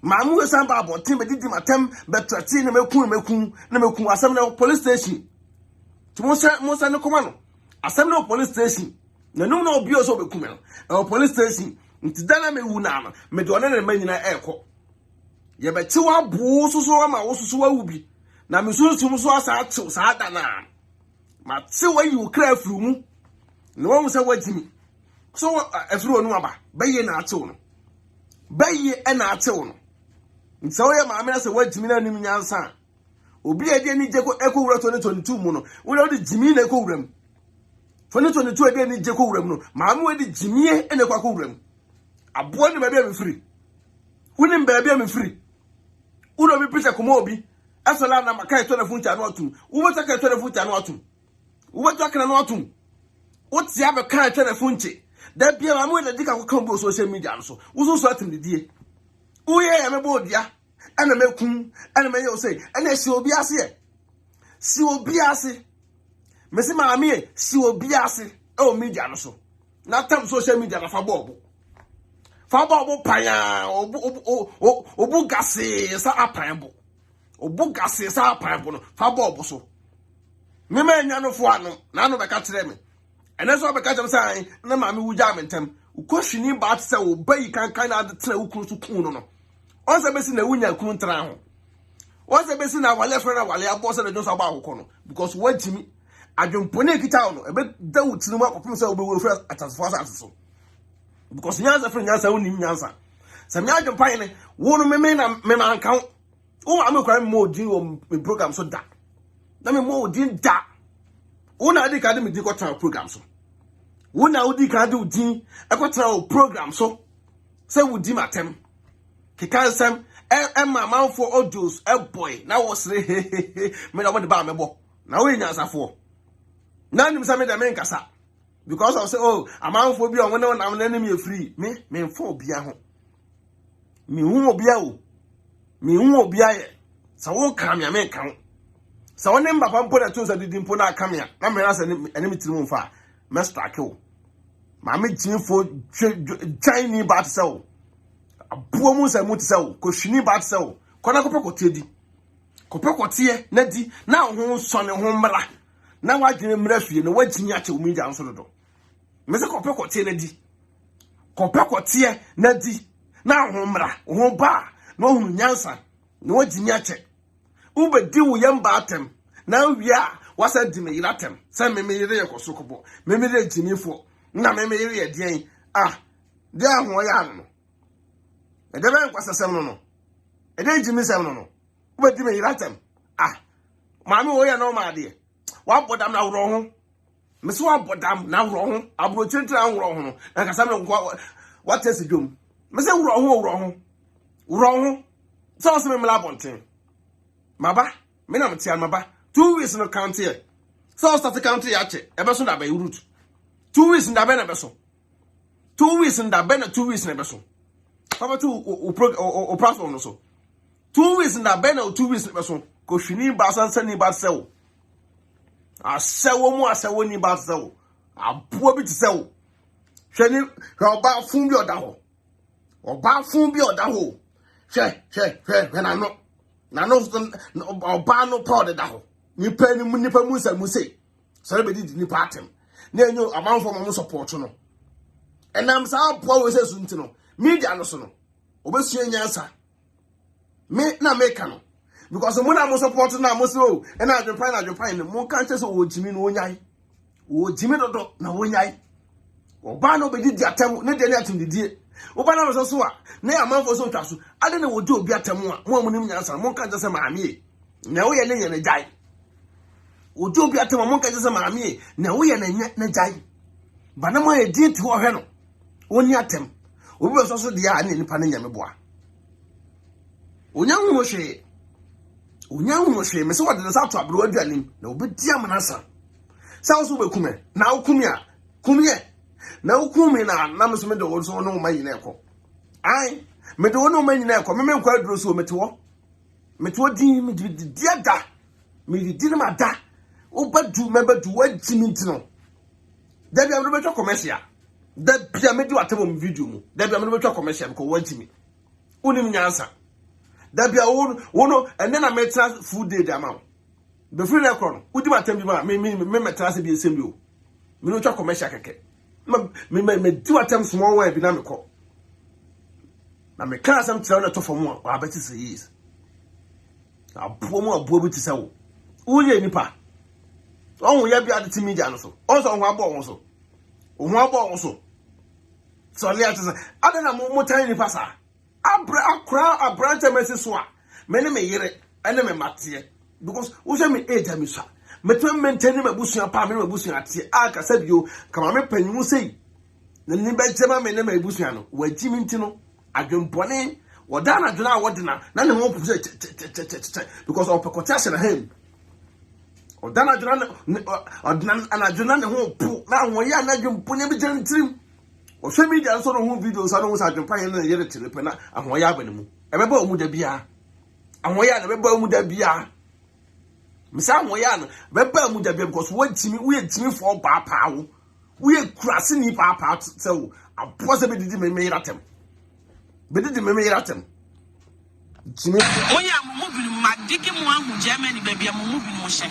maamu we san ba abotin be didi matem be trati ne mekun asem na police station ti mo se ne koma no asem na police station na no na obi o so be kum no police station nti dana me wu na no me de one ne manyina ekọ ye be ti wa bu susu ma wo susu wa ubi na misunsu so asa achew sa da na ma ti wa yi ukra afuru mu na wo se wajimi so afuru onu aba baye na achew no baye na achew no nso ye ma me na se wajimi na nim nyansa obi ade ni jeko ekowura 2022 mu no wo de jimi na ekowura mu 2022 ade ni jeko wura mu no ma me we de jimi e na kwakowura mu abo ni ba bia me free woni ba bia me free uno bi pese komo obi asola na makai to na funcha no atum wo taka to na funcha no atum wo taka na atum wo tia be kai to na funche da bia ma mo na dika ko kan bo social media no so wo so atum didie wo ye ya me bo dia ana mekun ana me yo say ana si obi ase me se ma me si obi ase o media no so na tam social media na fa bobo paya obu gase sa apan bo obu gase sa apan bo no fa bobo so Me man ya no fo ano na no be ka kire me ene so be ka jam say na ma me wuja me ntem ukoshini ba at say wo bayi kan na de tra ukun so kun no on se be si na wunya kun tra ho on se be si na wale frɛ na wale abo se de so ba akoko no because wajimi adwompone kita no ebe da wutinu ma popem say obewo frɛ atasfo asase so because nyansa frɛ nyansa woni nyansa se me adwompan ne wo no me na me man kan wo ma me kwa me odin wo me program so da na me mo odin da wo na adi ka de me di ko tra program so wo na odi ka de odin e ko tra program so se wo di matem kika sem ma man for audios boy na wo sre me na wo de ba me bo na wo nyansa fo na nim say me da me nkasa because of say oh amanfo bi on wona na me free me fo obia ho me hu obia o me hu obia ye sa wo kan me me kan sa woni mbapa mpo na tun sa didi mpo na kan ya na me na sa enemi tiri mu fa me strike o ma me jinfo tiny bat sell abuo mu sa mu ti sell ko hwini bat sell ko na kopekoti edi kopekoti na di na ho so ne ho mra na wadwene mra fie no waginya che umi ja nso do me se kopekoti na di kopekoti na di na ho mra ho ba no hu nyansa no waginya che ubedi wo yamba atem na wia wasa di me yiratem se me yire yekoso kobo me yire jinifo na me yire ye dien de ahwo ya no e de ben kwasasem no e de jimi sem no ubedi me yiratem maami wo ya no ma de wa bodam na woro ho me so wa bodam na woro ho abro chentra woro ho no na kasam no kwa what else dum me se woro ho so se me mla bonten maba me na mtia maba 2 weeks no count here so start count here ache e be so da be root 2 weeks nda be na be so 2 weeks nda be na 2 weeks na be so papa tu o platform no so 2 weeks nda be na 2 weeks na be so ko hwini ba san sani ba sew asewo mu asewo ni ba sew abo bi ti sew hwani oba fun bi oda ho hwe na no oba no pod da ho nipa mu sa mu sei so be di nipa atem na enyo amanfo mo support no enam sa po we se sunti no media no so no obesua nyansa me na make no because mo na mo support na mo so e na adwempan no mo kan se wo jimi no jimi dodo na wonyai oba no be di atem ne de ne atem didie oba na so so a na amanfo so twa so ade na wo di obi atem a mo nim nyansa mo kan se maami na wo ye ne ne jai obi obi atem mo kan se maami na wo ye ne jai ba na mo ye di ti wo hwe no oni atem obi so so dia na nipa na nyame boa onyanwu mo hwe me se wode sa to abro aduanim na obi dia manasa sa wo so be kume na wo kumye na ukumi na mso me de wo so no mayi na ekọ ai me de wo no mayi na ekọ me nkwa aduro so metewo din me di ada me di ma da o badu me badu wajimi ntino da bia me be twa commercial da bia me di watabo mu video mu da bia me be twa commercial ko wajimi unim nyansa da bia wo no ene na metra food day da ma be free na ekọ no udi matam bi ma me metra se bi esem bi o me no twa commercial keke me do attempt small way bi na me ko na me kan asem tira na to fam a abeti se yes abo bi ti se wo ye nipa ohun ya bi aditi media no so on so ohun abo so so le ati se ade na mo tan nipa sa abrante mesi so a me ne me yire ene me matie because wo se me age mi so meto maintain me busua pa me busua ate aka sabio kama me panyimu sei na ni be jema me ne me busua no wajimi nti no adwempone wodana dwena wodena na ne ho puse because of pekotase na hem odana dwena odana anadwena ne ho pu na ho ya na adwempone bi jere ntirim o hwe media so no ho video so no ho sa adwempan na yere telepe na ahon ya abanemu ebeba omu da bia ahon ya na beba omu da bia misa mo ya no beba mu da bia because wajimi we jimi for ba paawo we krase ni papa se wo apose be didi me yiratem jimi oya mo bi ma digi mo ahu Germany bebia mo bi mo hye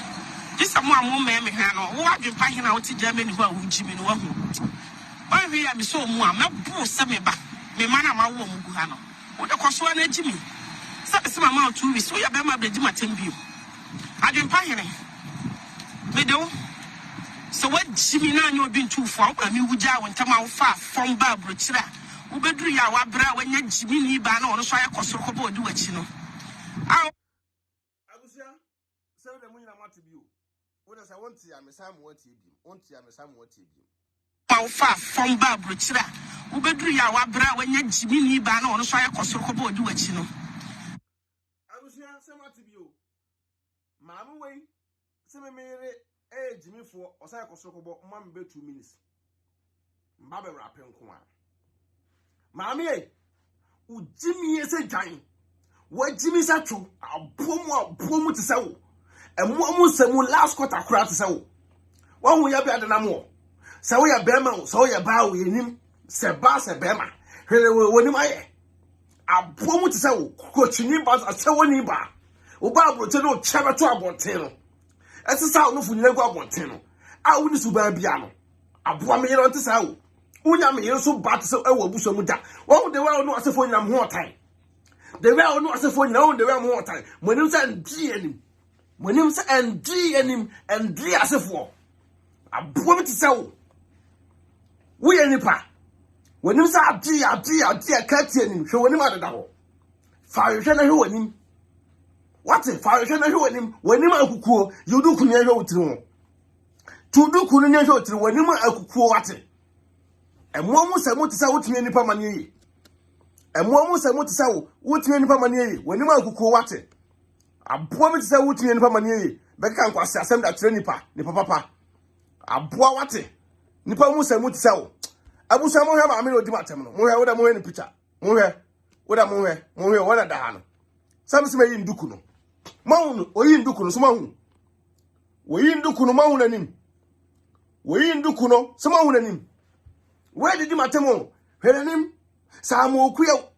This a more mammy hand, or what you find out to Germany who would Jimmy no one. Why we am so more, I'm not poor semi back. Me man, I'm a woman who had what the cost one Jimmy. Some amount to be so you better be my team view. I didn't find any. Me do. So what Jimmy now you've been too far, and you would jaw and come out far from Barbara Chira. Ubedri ya wabra when you Jimmy ni ban on so I cost do it, you know. Abusia, sell the money I want to be. What does I want to? I'm a Sam what you be. Want to? I'm a Sam what you be. How far from Barbara Chira. Ubedri ya wabra when you Jimmy ni ban on so I cost do it, you know. Abusia, sell what to be. Mamma way, send me Jimmy for or say cost 1 be 2 minutes. Mbabe rapping kwa. Mammy, Jimmy is a giant. What Jimmy said to a boom to sell, and one last quarter crowd to sell. One we are better than more. So we are Bema, so you bow in him, Sebasa Bema. Here we will a boom to sell, coaching bus a sewing bar. Obabro Teno, Chabatua Bonteno. As a sound of Nego Bonteno. I wouldn't subabiano. A boy on to sell. Unyam so bad so I will bush muda. One the well not as for you more time. The well not as for you the well more time. When you send G and him. When you send G and him and D as a for. A boy to sell. We any pa. When you say G, a cat in him, show him out of that. Fire who him. What's it? Fire who him. When you cool, you do kunyo to. To do kunyo to when you are cool what it. And one was a motor sell to any permanent. And one was a motor sell what any permanent when you are cool what it. A promise to sell what any permanent. Beckham was a send that training pa, the papa. A boy what it. Nipa was a motor sell. I was a more have a minute matam. More what a more in the picture. More what a more what a dan. Some may in Dukuno. Mount or in Dukuno, some we in Dukuno Mount and him. We in Dukuno, some and him. Where did you matemo? Helenim? Samo quio,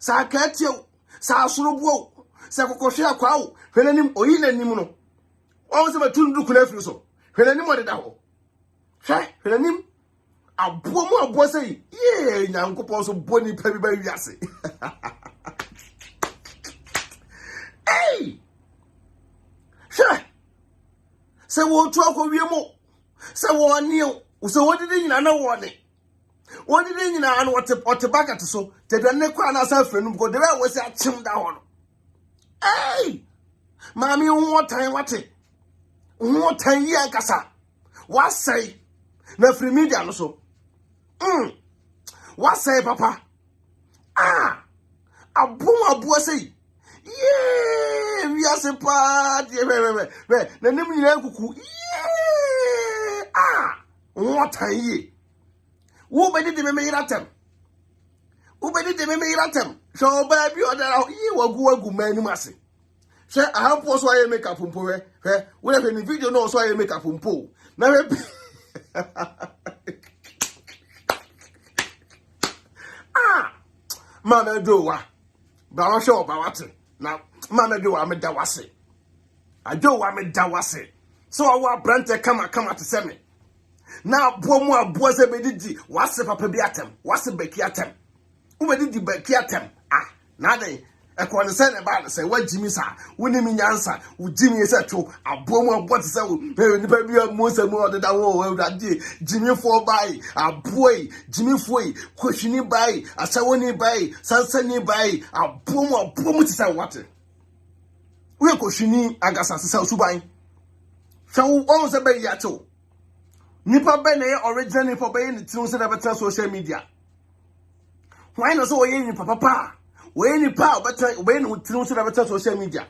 Sa catio, Sa surubo, Sa cocosia quao, Helenim or in any mono. Always about 2 Dukuno so. Helenim or the dao. Shay, Helenim? A poor boy say, yea, now also bonny pebby by Yassi. Hey! Shay! Say what talk of your mo. Say one kneel. So what did you know one? What did you know what the back at so? The Nequana friend go there was a chim down. Hey! Mammy, what time what it? What time ya cassa? What say? No free media also. What say, Papa? Ah! A boom of boy say. Yeah, we are a party. The name you yeah. Ah! What are ye? Who bedded the memory at them? Who bedded the memory at them? So, baby, or that you will go man, massy. Sir, I have also I make up from poor. Whatever any video knows, so I make up from poor. Now, ah, Mana doa. But show about it. Now, Mana do I made dawase. I do I made dawase. So I want Branta come to send me. Now, Bomo boys a bedidi, what's the papa beatem? What's the bekiatem? Who did the bekiatem? Ah, now they. I can send about say what Jimmy sa. We name in answer. With Jimmy is a true. A boom what to say. Baby, most and more than that day. Jimmy for by a boy. Jimmy for questioning by a sawani by Sansani by a boom to say what. We are questioning Agasa South Subai. So almost a bay yato. Nipa Bene originally for baying the tunes of social media. Why not so in papa? When you power, but when we through social media.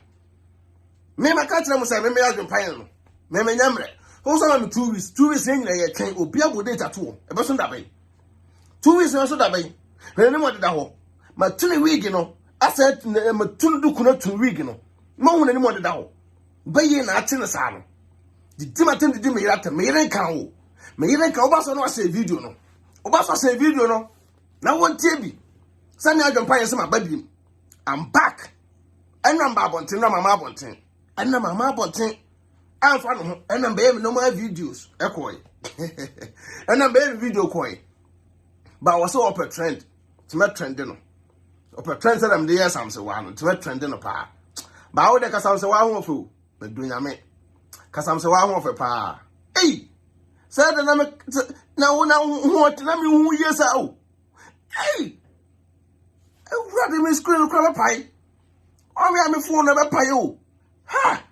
Mema catch them say, Memmy has been paying. Memmy Yamre. Also, I'm 2 weeks. 2 weeks in a chain will be able data too. A person that way. 2 weeks also that way. When you want that hole. My 2 week, you know. I said, my 2 do not 2 week, you know. No one anymore that hole. Bayin at in the salon. The Timatin did me at the Mayan cow. Mayan cow was on say video, no. Obasa say video, no. Now one TV. Send me out and pay some bedroom. I'm back. And I'm babontin, and I'm mama bontin. I'm fan and I'm baby no more videos. Echoy. And I'm baby video coin. But I was so up a trend. To make trending. Up a trend said I'm there some say one to make trending a pa. But how the cause I'm so one fool. But doing a me. Cause I'm so one for pa. Hey! Said the name now what let me who years out. Hey! I rather me screen crab pie. Oh, we have a phone never pie. Ha!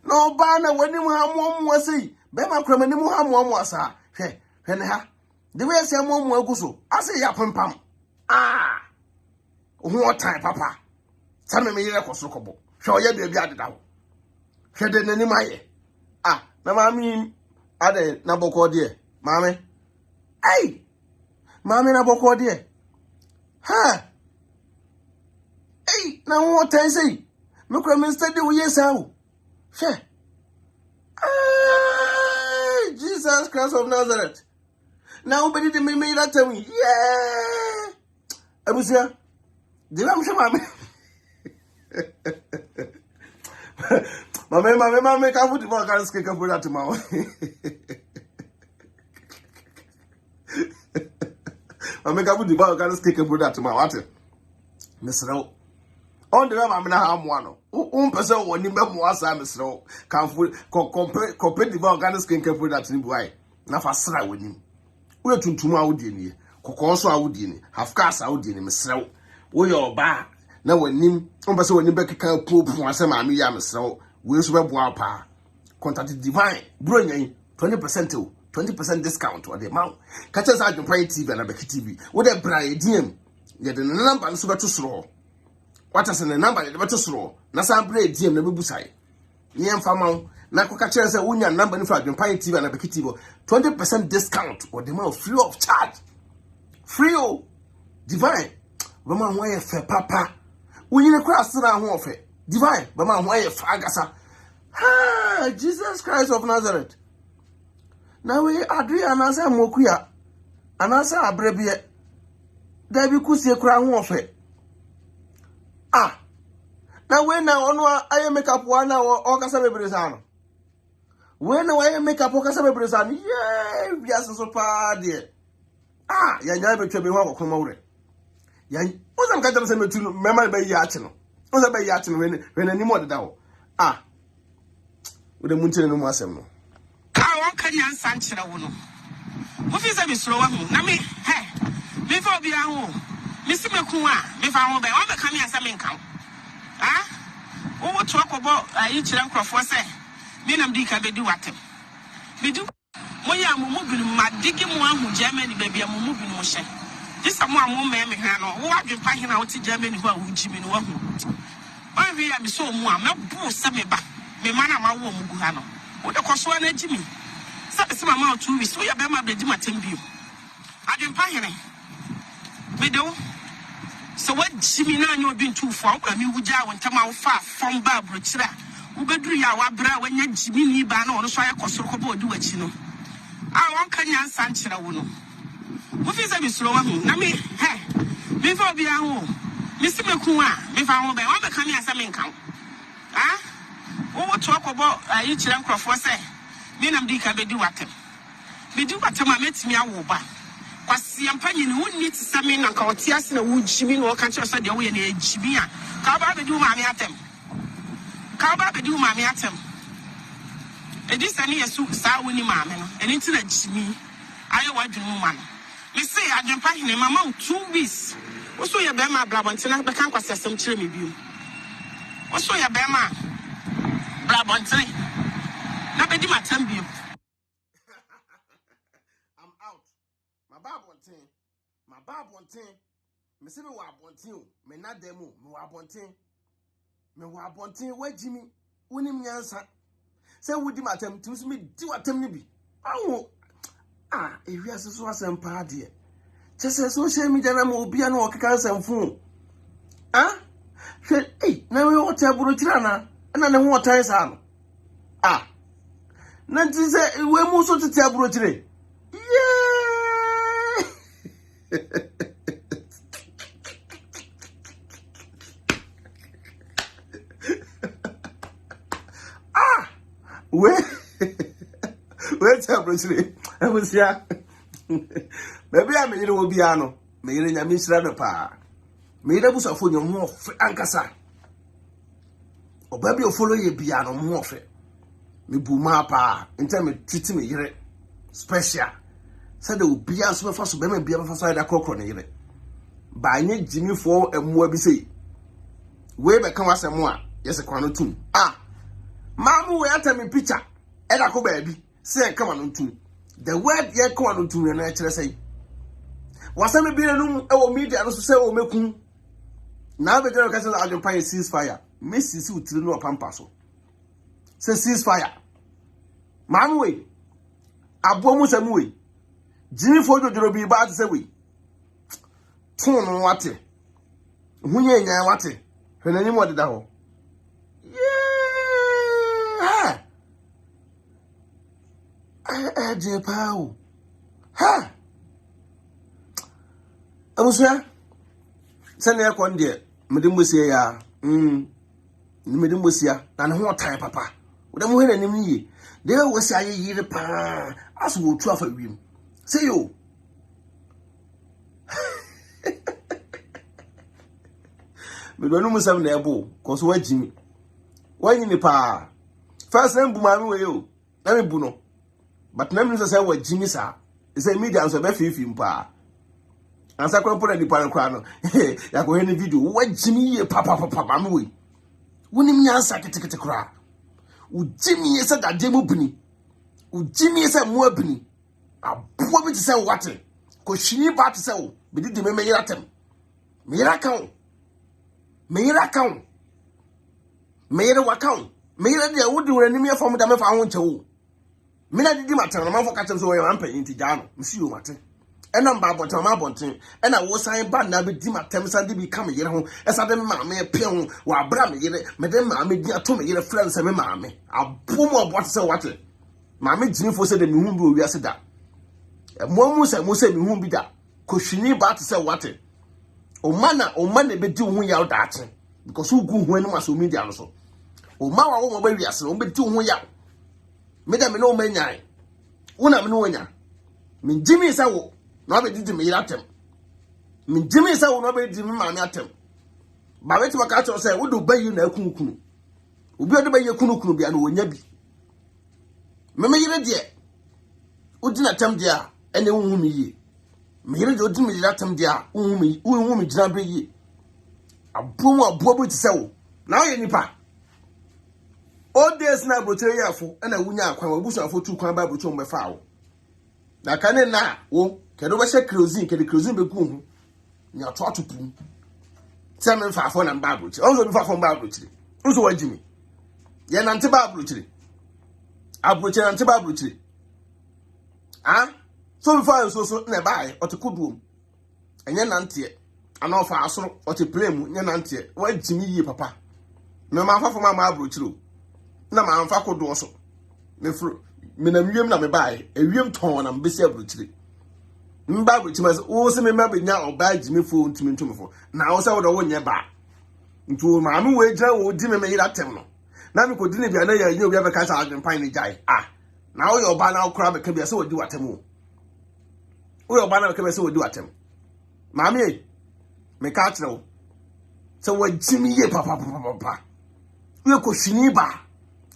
No banner when you have one more say. Bema creme ni mu have one more sa. Hey, ha. The way I say one more go I say ya pam pam. Ah! What time, papa? Tell me you go so kobo. Show you baby ade da. Hwe de nani maye. Ah, na mami ade na boko de. Mami. Hey! Mami na boko de. Ha! Hey, now what I say? Me kura me study we yes how. She. Jesus Christ of Nazareth. Now nobody did me that tell me. Yeah. Abusia. Did I'm sure mami. Mami, can put the ball can skate up with that tomorrow. Mami, can put the ball can skate up with that tomorrow. What? Miss Row. On the I'm na ham one. Person when you make more Sam Miss Row. Can compare the ball can skate up with that in boy. Na for sra with him. We to tomorrow dini. Kokoso awudini. Half cast awudini Miss Row. We your bar. Na when him, person when you back can poop for some mammy ya Miss Row. We also have pa. Contact divine. Bring 20% 20% discount or the amount. Catch us out in Pride TV and Abeki TV. What a bright DM. Yet the number is super too slow. What is the number? The better slow. Nasa bread DM the Bubusai. Yam Famau. Nako catch us a union number in Pride TV and Abeki TV. 20% discount or the amount free of charge. Free o divine. Roman way fair papa. When you cross around one fair. Divine, but my way fagasa. Ha, Jesus Christ of Nazareth. Now we agree and answer Mokuya. And answer a brevia. There be could see a crown warfare. Ah, now when now on I make up 1 hour or Casabrizano. When I make up Casabrizano, yeah, yes, so far, dear. Ah, ya never to be one of Comore. Yan wasn't got them to remember by Yachino. Was by Yachino when any more down. Ah, with the Muntin no more sem. How can you answer Uno? What is a slow one? Nami, hey, before be our Mr. Makua, before I will all the coming as a main count. Ah, what talk about each uncle for say, Minam Dika be do what him. Be do. When you are moving, my digging one who Germany baby, I'm moving motion. This is more man, who have been packing out to Germany who are Jimmy. Why we am so more, not boo some back. Me mana ma wo muguhano. Wo de koso na Jimmy. Sabe se mama 2 weeks, so ya be ma be Jimmy atembio. Adwen pa hene. Me do. So what Jimmy na nyo bi ntu fo, kwa mi wugya wo ntama wo fa fom ba brochira. Wo beduru ya wa bra wa nya Jimmy ni ba na ono so aye kosoro ko ba odi wachi no. Ah won kanya ansa nkyere wo no. Wo fi se bi soro wa hu. Na me me fa obi a ho. Me se meku a, me fa ho be, wo be kan ya sa me nkan. Ah? Wo talk about you children crofo say me nam di ka be do watem. Be do watem a metimi awo ba. Kwasi ampanyi ne wonni ti sa me nanka ote ase na wo jimi no ka kire so de wo ye na jimi a. Ka ba be do ma me atem. Ka ba be do ma me atem. Edi sani yesu sa woni ma me no. Eni ti na jimi. Aye wadwunu ma no. Me say adwempa hene mama 2 weeks. Wo so ye be ma blabontina be kan kwasi asem kire me biu. Wo so ye be ma Blabontin. Na be di matambio. I'm out. My babontin. My babontin. Me se me wa bontin. Me na demo. Me wa bontin. Me wa bontin. Where Jimmy? Unim nyansa. Say wudi matem. Tu me di watem ni bi. Awo. Ah, ewi ase so asem pa de. Chese social media na mo obi na okeka asem fun. Ah? Hey, na we hotel burochira na. Na ne ho otan sa no. Ah. Na ti se we mu so tete aburo kire. Yeah. Ah. We Wait a minute. I was here. Maybe I'm a little piano. Maybe I'm Mr. Pa. Maybe I was a phone your more ankasa. Or baby, you follow your piano more. Me booma pa. In time, it treats me special. Said there will be as well for so baby be able to find a coconut. By need Jimmy for a more be say. Way back come as a more. Yes, a corner too. Ah, Mamma, we are telling me picture. And I go baby. Say, come on too. The word yet come on to and actually say. Was I be a room or media and say, oh, me. Now the girl can occupy a ceasefire. Mrs. Su to no pampaso. Say ceasefire. Mamma, way. Abomus and way. Jimmy for the be bad to say we. Tone on what it. Who ye what it. When any more did that. Yeah. Pau. Ha. Amusua. Send ya kon de. Mede mbosia ya. Mede mbosia. Na ne ho otan papa. Wo dem ho na nim yi. De wo sia ye yire pa. Aso wo tu afa wiem. Say yo. Me do no musam na ebo. Ko so wajimi. Wanyini pa. First name bu mami we yo. Na me bu no. But na me say wa jimi sa. Say media so be fifi mpa. Ansa kwa pora di pa kwa no. Ya ko heni video. Wa jimi ye papa mami we. Wonim nyansa ketekete kra. U jimi ye say da demu bini. U jimi ye say mo abini. Abo bi ti say wate. Ko shini ba ti say o. Bi di me yira tem. Me yira kan. Me yira kan. Me yira wakan. Me yira dia wodi woni me fam da me fa ho nche wo. Me na didi maten na manfo katem so we rampa inti jano. Msi yo maten. Ena mba bonten ma bonten. Ena wo san ba na be di matem san di bi ka me yire ho. Esa de ma me pe ho wa bra me yire. Me de ma me di ato me yire friend se me ma me. Abom obot se wate. Ma me jini fo se de me hu bi owi ase da. Mo se me hu bi da. Ko hwini ba te se wate. O mana be di hu ya da ate. Because who go hu enu ma so media no so. O ma wa wo mo ba wi ase o be di hu ya. Me da me no manyai. Una me no wanya. Me jimi sa wo na be didi me yiratem. Me jimi sa wo na be didi me ma me atem. Ba weti waka cho say wo do bayi na akunkunu. Obi odo bayi akunkunu bia no wonya bi. Me yire de. Odi na tem de a ene wo hu me yi. Me yire de odi me yiratem de a wo hu me jina be yi. Abo bi ti se wo. Na wo ye nipa. All days na brotere yafo na wunya akwan wabusu afo tu kwan ba brotere mo fa wo na kane na wo kedo be hye kerosene kede kerosene be gu hu nya to atopu se me fa afo na ba brotere onzo bi fa afo ba brotere onzo wajimi ye na nte ba brotere abrotere na nte ba brotere ah so bi fa so na ba ai otekoduom enye na nte ana ofa asoro otepelemu nye na nte wajimi yi papa me ma fa afo ma brotere na ma amfa kodo so me fru me na wiem na me bae ewiem ton na mbesi abrochire mba abrochire wo se me ma benya oba jimi fo ntimi ntumfo na wo se wo do wonye ba ntu ma me we gira wo di me yira tem no na me ko di ne bia na ya nyi obi abeka sa adwempan ni jai na wo yo ba na okra be ka bia se wo di watem wo yo ba na be ka bia se wo di watem ma me ka kire wo se wo jimi ye papa we ko shini ba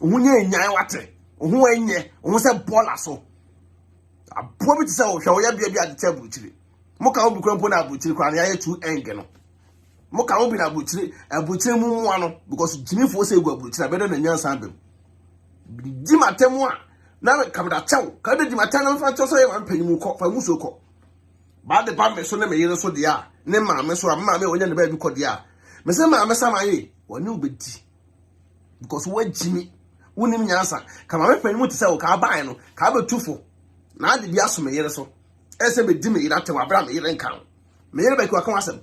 ohunye nyan wate ohun enye ohun se bola so abo bi ti se o hwe o ya bia de table chire mo ka obi krampo na abuchire kwa na ya tu enge no mo ka obi na abuchire mu mu ano because jimi fo se egu abuchire bedo na nyan san bem di matemu a na ka da chew ka de di matemu fa cho so ye wan panyimu ko fa mu so ko ba de pa me so na me yire so de a ne ma me so a ma me onya ne ba bi ko de a me se ma me sama ye woni obedi because what jimi wonim nyansa kama me panyimu ti se o ka ban no ka ba tufo na ade bi aso me yire so ese be di me yire atem abra me yire nkan me yire ba ku aka wasem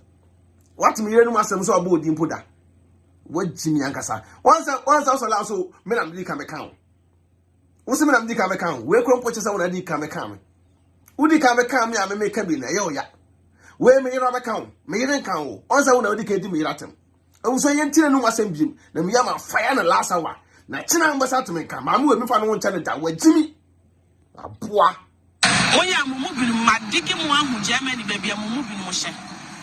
what me yire no asem so abo odi mpoda what jimi ankasa once so la so me na me ka me kan wo se me na me ka me kan we kro mpoche se wo na di ka me kan udi ka me kan me a me ka bi na ye oya we me yire ba kan me yire nkan wo once wo na odi ka di me yire atem ewu so ye ntire no asem bim na me ya ma fire na last hour na china mbasa to me kan ma me we me fa no ncha ne da wa jimi Aboa. Oya mumu bi ma digi mu ahu Germany baby mumu bi no hye.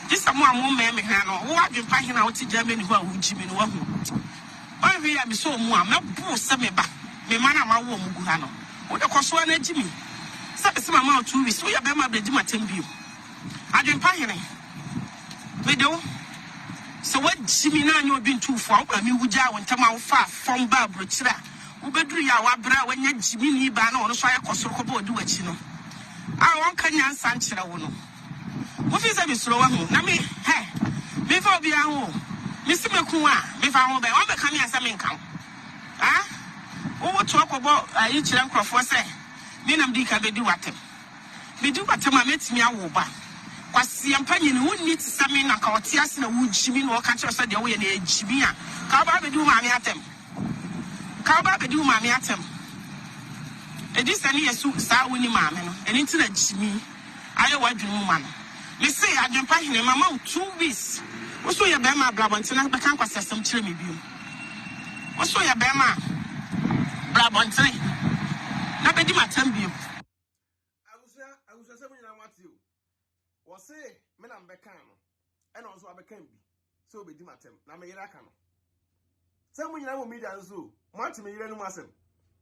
This am am me hwe no. Wo adwempa hena wo ti Germany ho a wo jimi no wahu. Why we am so mu a mebu se me ba. Me mana ma wo mu gu ha no. Wo de koso na jimi. Se mama 2 weeks. Wo ya be ma be jima tembio. Adwempa hene. Me do. So what jimi na nyo bi ntufo wo mi wuja wo ntama wo fa fom ba brochira. Wo beduru ya wa bra wanya jimi ni ba na wo so aye kosoro ko bo di wachi no. I want Kenyan Sanchira wono. What is a misro one? Nami, hey, before be a home. Mr. Mekua, before I will be coming as a main count. Ah, what talk about each uncle for say? Minam Dika be do what him. Be do what him, I met me a woba. Was the companion who needs some in a courtiers in a wood Jimmy or catch us at the way in a Jimia. Kaba be do mammy at him. Kaba be do mammy at him. It is any star winning mamma, and into the Jimmy. I want you, woman. You say, I don't find him among 2 weeks. What's your Bama Blabantina, but can't process some chimney view. What's your Bama Blabantina? Nobody might tell you. I was saying, I want you. Was say, Madame Becano, and also I became so be Dimatem, Namayakano. Someone I will meet as zoo, want to me, you know, myself.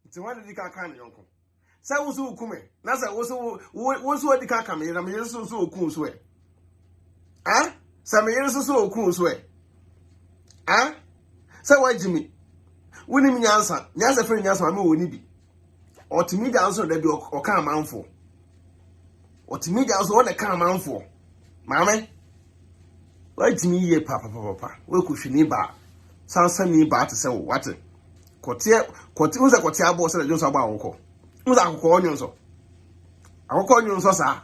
It's one of the Kakani, uncle. Sawu kume. Nasa woso di kaka me na me yeso so okun so e. Ah? Sa me yeso so okun so e. Ah? Sa wajimi. Woni mi nyansa fere nyansa ma woni bi. Otimi da nso da bi o ka amanfo. Otimi da nso o da ka amanfo. Maame. Wajimi ye papa. We ku hwini ba. Sansa ni ba te se wo wate. Kote unza kote abo se da jonso agba awoko. Unza akoko onyonso. Akoko onyonso sa.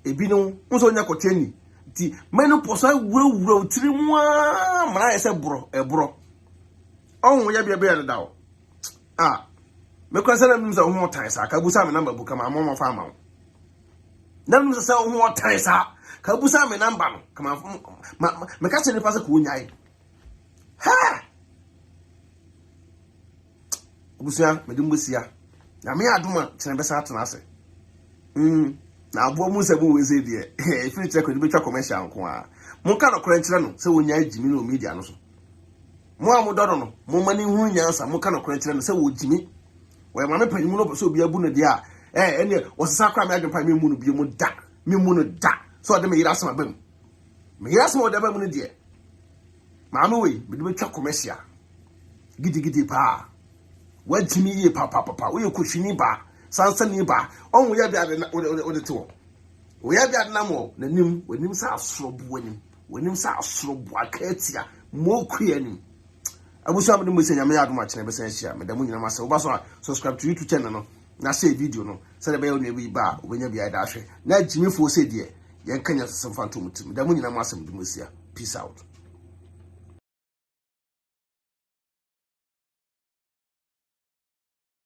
Ebinu unzo nya kote ni. Ti menu poso wura otiri mwa mara ese ebro. Onwo ya bia da o. Ah. Me kwasa na mnza ho tan sa ka busa me number bu kama amoma fa ma. Na mnza sa ho tan sa ka busa me number no kama me ka se ni pasa ko nyai. Ha! Busia me dumbusia. Na me aduma kire be sa atena ase. Na abo mu se bu we se die. E fi check ko be twa commercial nko a. Mo ka no kore nkire no se wonya jimi no media no so. Mo amudodo no mo mani hu nyansa mo ka no kore nkire no se wo jimi. We ma me panyimu no so bia bu no dia ene osesa kwa me adwempa me mu no bia mu da. Me mu no da. So de me yira sama bam. Me yira sama de bam no die. Ma me we be be twa commercial. Gidi pa. Wajimi ye papa we kushini ba sansa ni ba onwo ya bia de o de to o ya bia de na mo nanim wanim sa asorobu wanim sa asorobu akatia mo kuani abusa mo de mo senya me ya adoma kene be sen hia me da mo nyina ma se wo ba so subscribe to YouTube channel no na share video no se de be o na bi ba o benya bia da hwe na jimi fo se de ye kanya sesem fantom tim da mo nyina ma se mo de mo sia peace out.